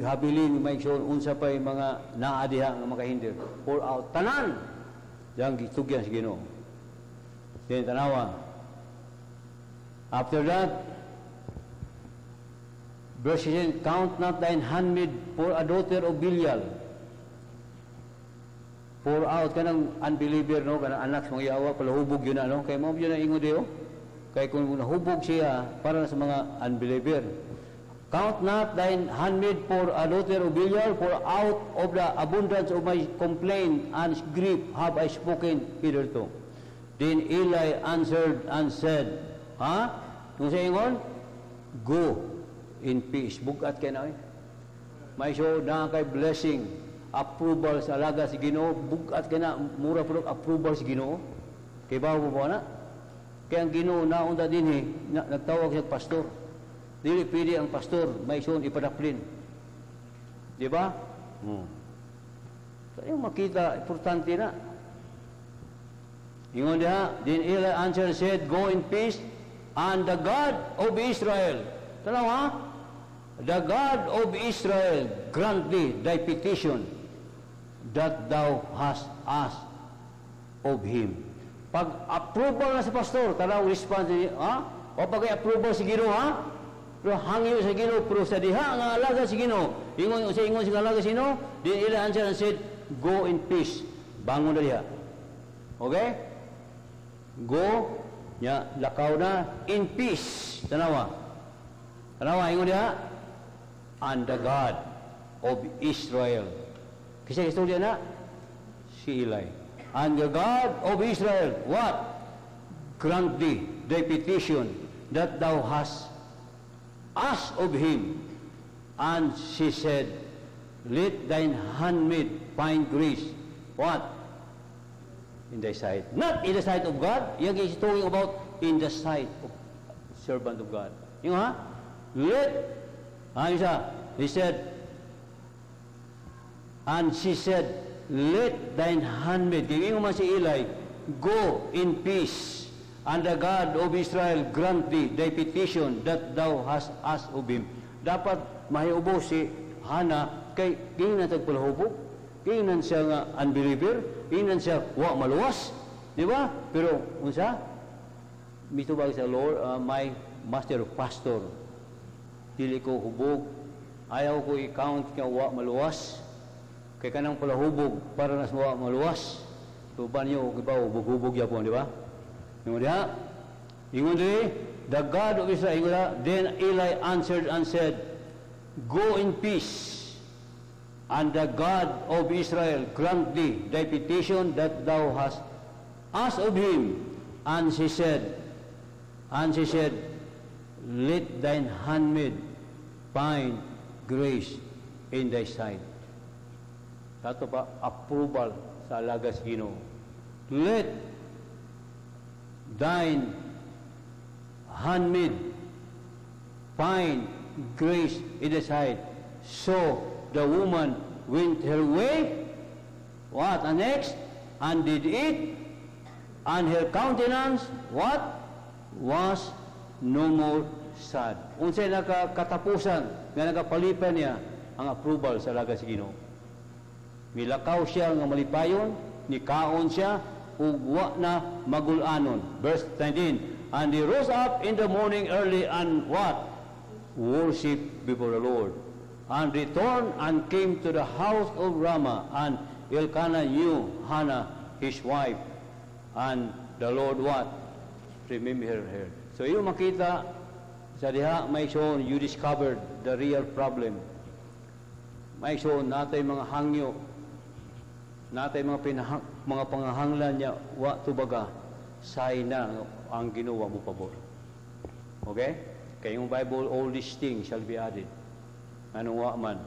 habilin my soul. Unsa pa yung mga naadiha ng makahindir. Pour out. Tanan! Yang gitugyan si Ginoo. Then tanawa. After that, verse 16, count not thine handmaid for a daughter of Belial. Pour out ka ng unbeliever, no? Kanang anak sa mga yawa, palahubog yun na, no? Kaya mo yun na ingo diyo. Kaya kung nahubog siya para sa mga unbeliever. Count not thine handmaid for adultery or biliar, for out of the abundance of my complaint and grief have I spoken hitherto. Then Eli answered and said, Nung sa ingon, go in peace. Bugat kayo na may show na kay blessing, approval sa alaga si Ginoo, bugat kayo na, mura po approval si Ginoo. Kaya ba po na? Kaya ang Ginoo naunta din nagtawag siya pastor. Dili pwede ang pastor, may show ipadaplin. Di ba? So, yung makita, importante na. Ingon diha, then Eli answered and said, go in peace, and the God of Israel, tanaw ha? The God of Israel grant thee thy petition that thou hast asked of him. Pag approval na sa pastor, tanaw response niya, o pag approval si Ginoo, pero hangyo sa Ginoo, pero sa diha nga alaga si Ginoo, ingon sa alaga si Ginoo, then Eli answered and said, go in peace. Bangon na diha. Okay? Go, lakaw na, in peace. Tanawa, ingon diha, and the God of Israel. Kasi istorya na, si Eli. And the God of Israel, what? Grant thee thy petition that thou hast asked of him. And she said, let thine handmaid find grace. What? In thy sight. Not in the sight of God. Yan is talking about in the sight of servant of God. Yung he said, and she said, let thine handmaid, gawin mo man si Eli, go in peace, and the God of Israel grant thee thy petition that thou hast asked of him. Dapat mahiubo si Hana, kay ginan sa palahubog, ginan siya nga unbeliever, ginan siya wa maluwas, di ba? Pero, unsa? Mitubag sa Lord, my master pastor, dili ko hubog, ayaw ko i-count kaya wa maluwas, kay kanang palahubog para nas wa maluwas. Tuban niyo, ibaw, hubog-hubog yapon, di ba? Ingon di, the God of Israel, then Eli answered and said, go in peace, and the God of Israel grant thee thy petition that thou hast asked of him. And she said, let thine handmaid find grace in thy sight. Dato pa, approval sa alaga sa Ginoo. Let thine handmaid find grace in thy sight. So the woman went her way, what? And next, and did eat, and her countenance, what? Was no more sad. Unsay nakakatapusan, nga nakapalipan niya ang approval sa alaga sa Ginoo. Milakaw siya nga malipayon, nikaon siya, ug wa na magulanon. Verse 19, and he rose up in the morning early and what? Worship before the Lord. And returned and came to the house of Ramah, and Elkanah knew Hannah, his wife, and the Lord what? Remember her. So yung makita sa diha, may shown you discovered the real problem. May shown natay mga hangyo, natay mga pangahanglan niya, wa tubaga, say na ang ginawa mo pabor. Okay? Kaya yung Bible, all these things shall be added. Anong wa man.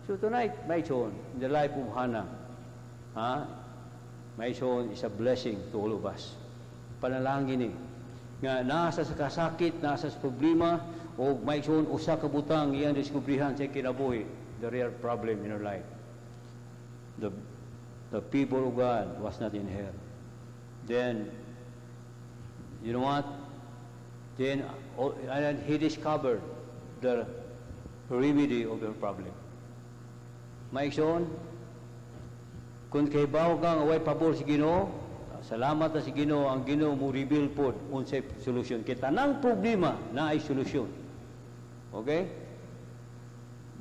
So tonight, may shown, in the life of Hannah, may shown is a blessing to all of us. Panalangin nga nasa sa kasakit, nasa sa problema, o may shown usa ka butang iyang diskubrihan sa kinabuhi, the real problem in our life. The people of God was not in her. Then, you know what? Then he discovered the remedy of the problem. May shown, kung kaibaw ka nga way pabor si Ginoo, salamat na si Ginoo, ang Ginoo mo reveal po unsay solution. Kita nang problema na ay solusyon. Okay?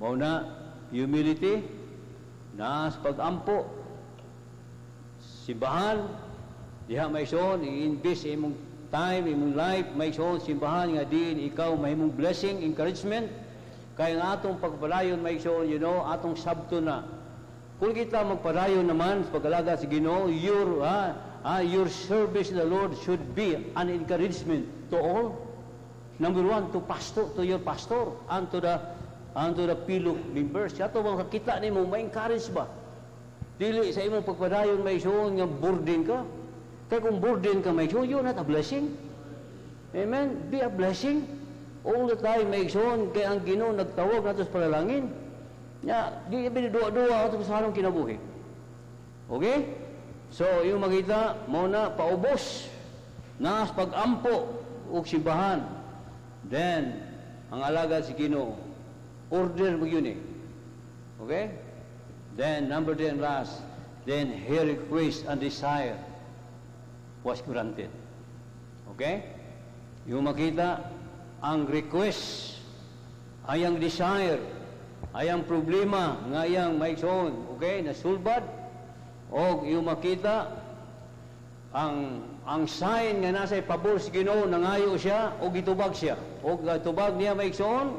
Mauna, humility, na sa pag-ampo, simbahan, diha may shown, i-invest imong time, imong life, may igsoon simbahan nga diin ikaw mahimong blessing, encouragement, kaya nga atong pagpadayon may igsoon, atong sabto na. Kung kita magpadayon naman sa pag-alaga sa Ginoo, your service to the Lord should be an encouragement to all. Number one, to your pastor, and to the fellow members. Ato mga kakita nimo ma-encourage ba? Dili sa imong pagpadayon may igsoon nga burden ka. Kaya kung burden ka may igsoon, you're not a blessing. Amen? Be a blessing. All the time may igsoon, kaya ang Ginoo nagtawag nato sa panalangin. Di binidua-dua ato sa anong kinabuhi. Okay? So, yung makita, muna paubos na pag-ampo o simbahan. Then, ang alagad si Ginoo, order mo yun eh. Okay? Then, number 10 last, then her request and desire was granted. Okay? Yung makita, ang request, ayang desire, ayang problema, nga ayang maigsoon, okay, nasulbad, o yung makita, ang sign nga nasa ipabor si Ginoo, nangayo siya, o gitubag siya. O gitubag niya maigsoon,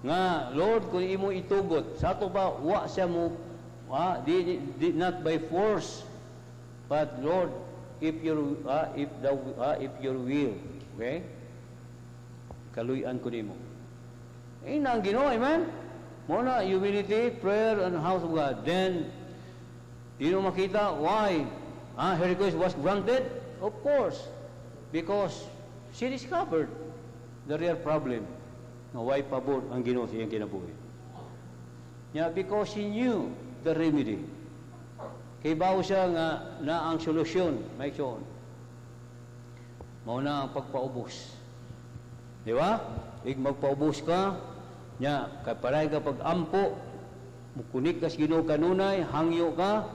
nga, Lord, kung imo itugot, sa ato ba, wa siya mo, not by force, but Lord, if your will, okay, kaluyan ko nimo. Na ang Ginoo, amen? Muna, humility, prayer, and house of God. Then, makita, why? Her request was granted? Of course, because she discovered the real problem. Na why pabor ang Ginoo sa iyang kinabuhi. Because she knew the remedy. Kay bawo siya nga na ang solusyon, may soon. Mauna ang pagpaubos. Di ba? Magpaubos ka, kay paray ka pag-ampo, mukunik ka sa Ginoo kanunay, hangyo ka,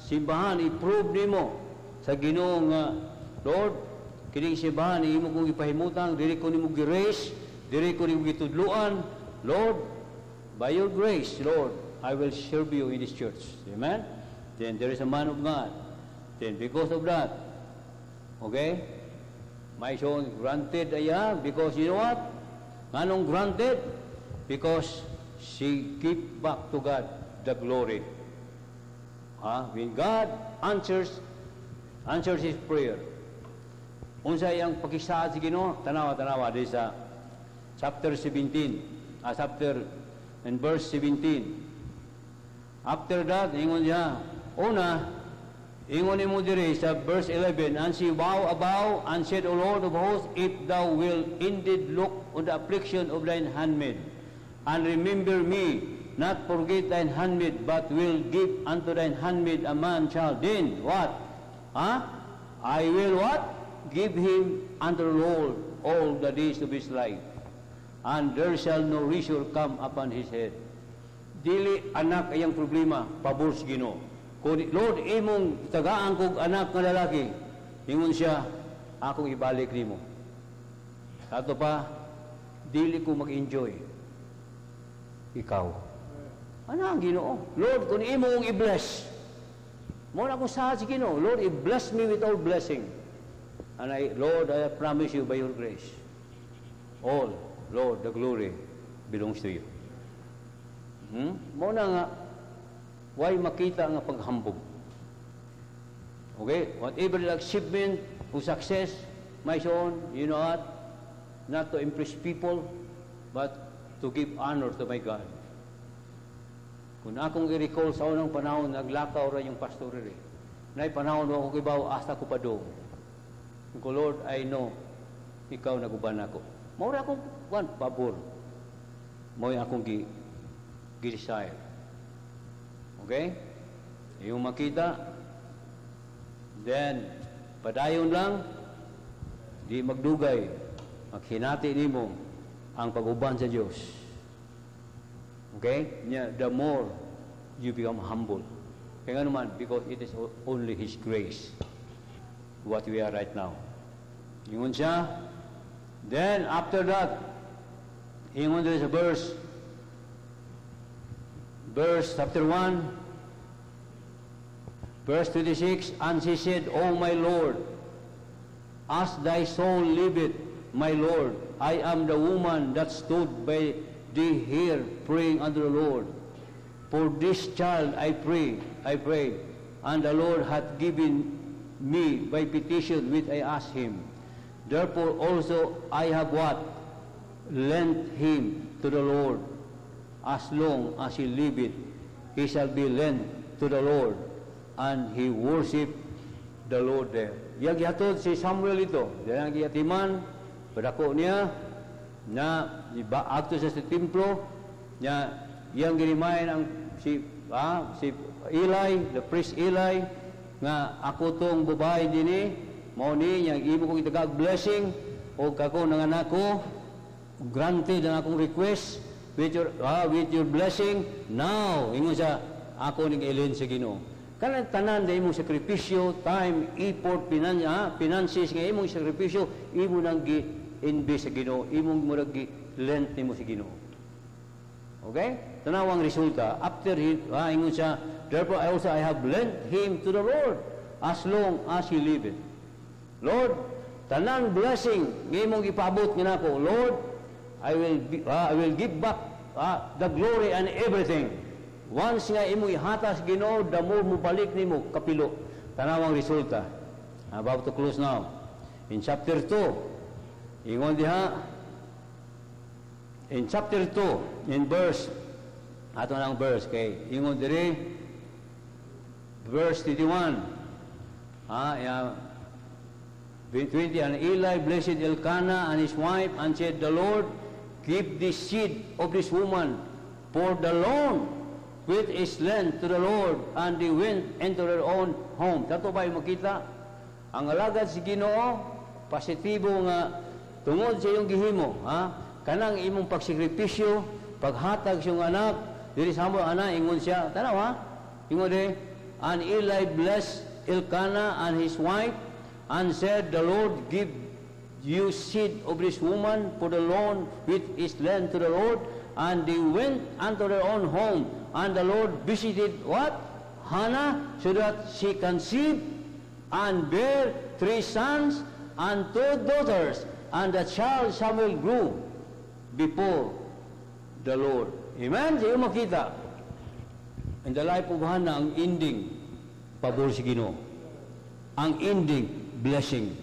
simbahan, i-prove nimo sa Ginoo nga, Lord, kining simbahan, imo kong ipahimutang, dili ko nimo gi-raise, dili ko nimo gitudluan, Lord, by your grace, Lord, I will serve you in this church. Amen? Then there is a man of God. Then because of that, okay, may shown granted because you know what? Anong granted? Because she give back to God the glory. When God answers His prayer, unsa iyang pakisaad sa Ginoo, tanawa di sa chapter 17, chapter and verse 17. After that, ingon niya, ingon mo diri sa verse 11, and she bowed above and said, O Lord of hosts, if thou wilt indeed look on the affliction of thine handmaid, and remember me, not forget thine handmaid, but will give unto thine handmaid a man child, then what? I will what? Give him unto the Lord all the days of his life, and there shall no razor come upon his head. Dili anak ayang problema, pabor sa Ginoo. Kung Lord, imong tagaan kog anak nga lalaki, ingon siya, akong ibalik nimo. Ato pa, dili ko mag-enjoy. Ikaw. Ano ang Ginoo? Lord, kung imong i-bless, mo na akong sa Ginoo, Lord, i-bless me with all blessing. And Lord, I promise you by your grace, all, Lord, the glory belongs to you. Mo na nga, why makita nga paghambog. Okay? Whatever the achievement o success, my son, you know what? Not to impress people, but to give honor to my God. Kung akong i-recall sa unang panahon, naglakaw ra yung pastor rin. Nay panahon ako kibaw, hasta ko pa doon. Kung Lord, I know, ikaw naguban ako. Maura akong, pabor. Mo'y akong desire. Okay? Yung makita, then, padayon lang, di magdugay, maghinati nimo ang pag-uban sa Diyos. Okay? The more you become humble. Kaya nga naman, because it is only His grace what we are right now. Ingon siya, then after that, ingon there is a verse chapter 1, verse 26, and she said, O my Lord, As thy soul liveth, my Lord, I am the woman that stood by thee here praying unto the Lord. For this child I prayed, and the Lord hath given me by petition which I asked him. Therefore also I have what? Lent him to the Lord. As long as he liveth, he shall be lent to the Lord, and he worshiped the Lord there. Yang gihatod si Samuel ito, yang gihatiman, padako niya, na ibaagto sa templo, niya, yang ginimayan ang si Eli, the priest Eli, nga ako tong babae dini, mao ni yang imo kong itagag blessing, o kako nanganak ko, granted ang akong request, with your blessing, now, ingon siya, ako ning ilin sa Ginoo. Kanang tanan da imong sakripisyo, time, effort, finances nga imong sakripisyo, imo nang gi-invest sa Ginoo, imong murag gi-lent nimo sa Ginoo. Okay? Tanawang resulta, after ingon siya, therefore I have lent him to the Lord as long as he liveth. Lord, tanan blessing nga imong ipabot nga nako, Lord, I will give back the glory and everything. Once nga imo ihatas Ginoo, the more mo balik nimo kapilo. Tanawang resulta. About to close now. In chapter 2, ingon diha, in chapter 2, in verse, ato nang verse, kay ingon diri, verse 31, 20, and Eli blessed Elkanah and his wife, and said, the Lord, give the seed of this woman for the loan which is lent to the Lord, and they went into their own home. Dato ba makita? Ang alagad si Ginoo, positibo nga tungod sa iyong gihimo, kanang imong pagsakripisyo, paghatag sa iyong anak, diri sa among anak, ingon siya, tanaw ingon de, and Eli blessed Elkanah and his wife, and said, the Lord give you seed of this woman for the loan which is lent to the Lord, and they went unto their own home, and the Lord visited what? Hannah, so that she conceived and bare 3 sons and 2 daughters, and the child Samuel grew before the Lord. Amen? Diyo makita. In the life of Hannah, ang ending, pabor si Ginoo. Ang ending, blessing.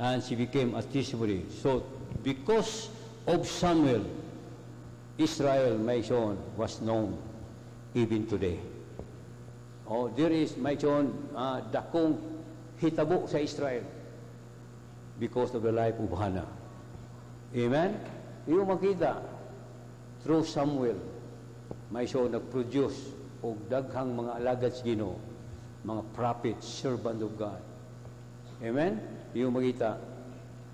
And she became a testimony. So, because of Samuel, Israel, my son, was known even today. Oh, there is, my son, dakong hitabo sa Israel because of the life of Hannah. Amen? Yung makita, through Samuel, my son, nag-produce o daghang mga alagad sa Ginoo, mga prophets, servant of God. Amen? Yung makita,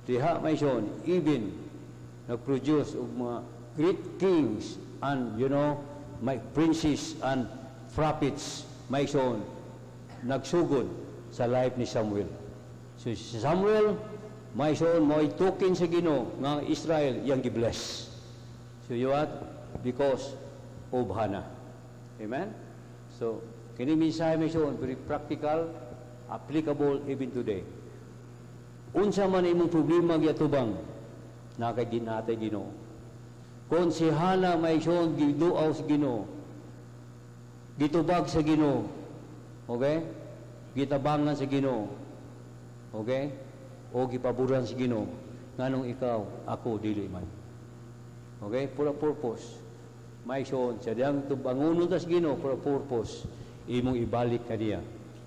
diha may son, even nag-produce of mga great kings and, my princes and prophets, may son, nagsugod sa life ni Samuel. So, si Samuel, may son, mo itukin sa Ginoo nga Israel, yang gi-bless. So, you what? Because of Hannah. Amen? So, kini mensahe may son, very practical, applicable even today. Unsa man imong problema gyatubang, nakay natay Ginoo. Kung si Hannah may son giduaw sa Ginoo, gitubag sa Ginoo, okay? Gitabangan sa Ginoo, okay? O gipaburan sa Ginoo, nganong ikaw, ako dili man. Okay? For a purpose. May son, sa diyang tubangunon sa Ginoo for a purpose, imong ibalik kaniya.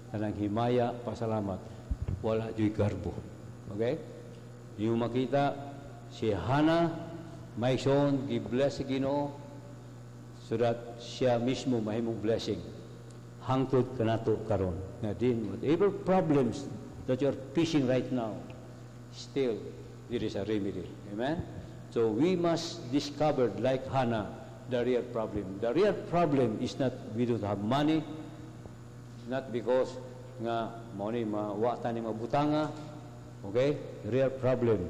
Kanang himaya, pasalamat, wala diyo'y garbo. Okay? Yung makita, si Hannah, may son, gi-bless si Ginoo, so that siya mismo mahimong blessing. Hangtod kanato karon. Nga din, whatever problems that you're facing right now, still, there is a remedy. Amen? So we must discover, like Hannah, the real problem. The real problem is not we don't have money, not because nga mo ni mawatan ni mabutanga. Okay? The real problem,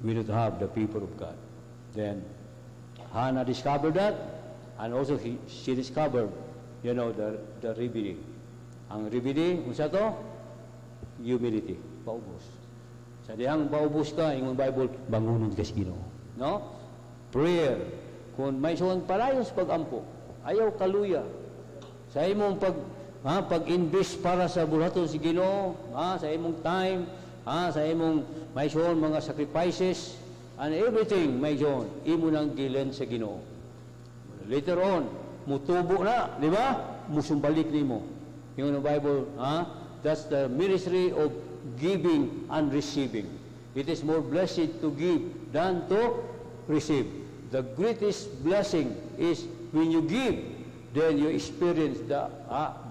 we don't have the people of God. Then Hannah discovered that, and also she discovered, the remedy. Ang remedy, unsa to? Humility. Paubos. Sa dihang paubos ka, imong Bible, bangunon ka sa Ginoo. No? Prayer. Kung may suon palayos pag-ampo, ayaw kaluya. Sa imong pag-invest para sa bulaton si Ginoo, sa imong time, sa imong may suon mga sacrifices, and everything may suon, imo nang gilen sa Ginoo. Later on, mutubo na, di ba? Musumbalik nimo. Yung Bible, that's the ministry of giving and receiving. It is more blessed to give than to receive. The greatest blessing is when you give, then you experience the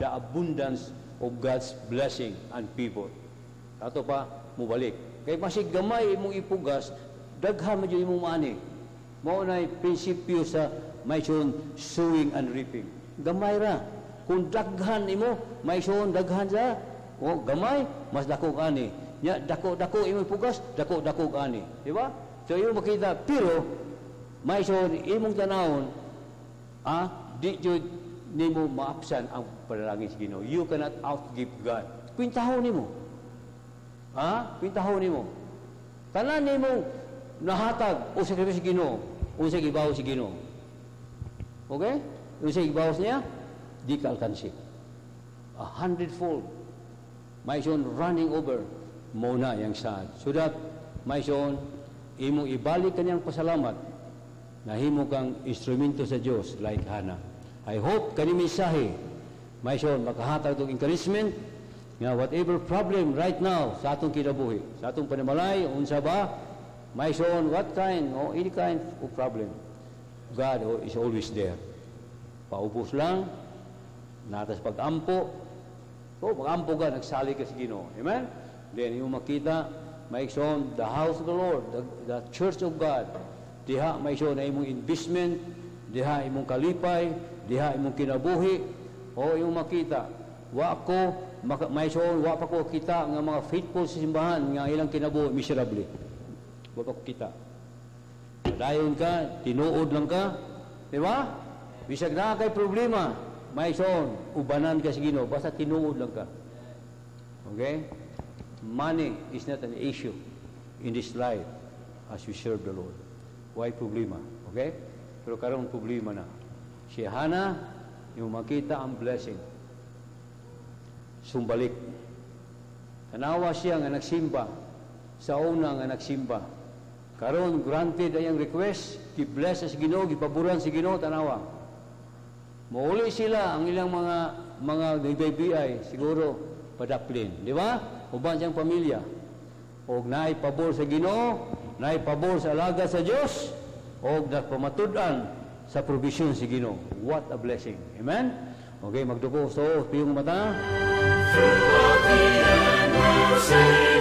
abundance of God's blessing and people. Ato pa, mubalik. Kaya masig gamay imong ipugas, daghan mo dyan imong maani. Mao na prinsipyo sa may sowing and reaping. Gamay ra. Kung daghan imo, may daghan sa gamay, mas dako ani. Nya dako imo ipugas, dako ani. Di ba? So imo makita, pero may imong tanawon, di jud nimo maapsan ang panalangin sa Ginoo. You cannot outgive God. Pintahon nimo. Pintahon nimo. Tanan nimo nahatag o sakripisyo sa Ginoo, unsay gibaw sa Ginoo. Okay? Unsay gibaw niya? Di ka alkansi. 100-fold. May running over mo na yang sad. So that may imong ibalik kanyang pasalamat na himo kang instrumento sa Dios like Hannah. I hope kani mensahe may makahatag og encouragement nga whatever problem right now sa atong kinabuhi, sa atong panimalay, unsa ba may what kind or any kind of problem, God is always there. Paubos lang natas pag-ampo. Pag-ampo ka, nagsali ka sa Ginoo. Amen? Then yung makita, may the house of the Lord, the church of God. Diha may na imong investment, diha imong kalipay, diha imong kinabuhi. O yung makita, wa pa ko kita nga mga faithful sa simbahan nga ilang kinabuhi miserably. Wa pa ko kita. Dayon ka, tinuod lang ka, di ba? Bisag na kay problema, may ubanan ka sa Ginoo, basta tinuod lang ka. Okay? Money is not an issue in this life as we serve the Lord. Why problema? Okay? Pero karon problema na. Si Hannah, yung makita ang blessing. Sumbalik. Tanawa siya nga nagsimba. Sa una nga nagsimba. Karon granted ang request, gi-bless sa Ginoo, gipaboran sa Ginoo, tanawa. Mauli sila ang ilang mga BBI, siguro padaplin, di ba? Uban siyang pamilya. O naay pabor sa Ginoo, naay pabor sa alaga sa Dios, o pamatud-an sa provision sa Ginoo. What a blessing. Amen? Okay, magduko. So, piyong mata. Through all the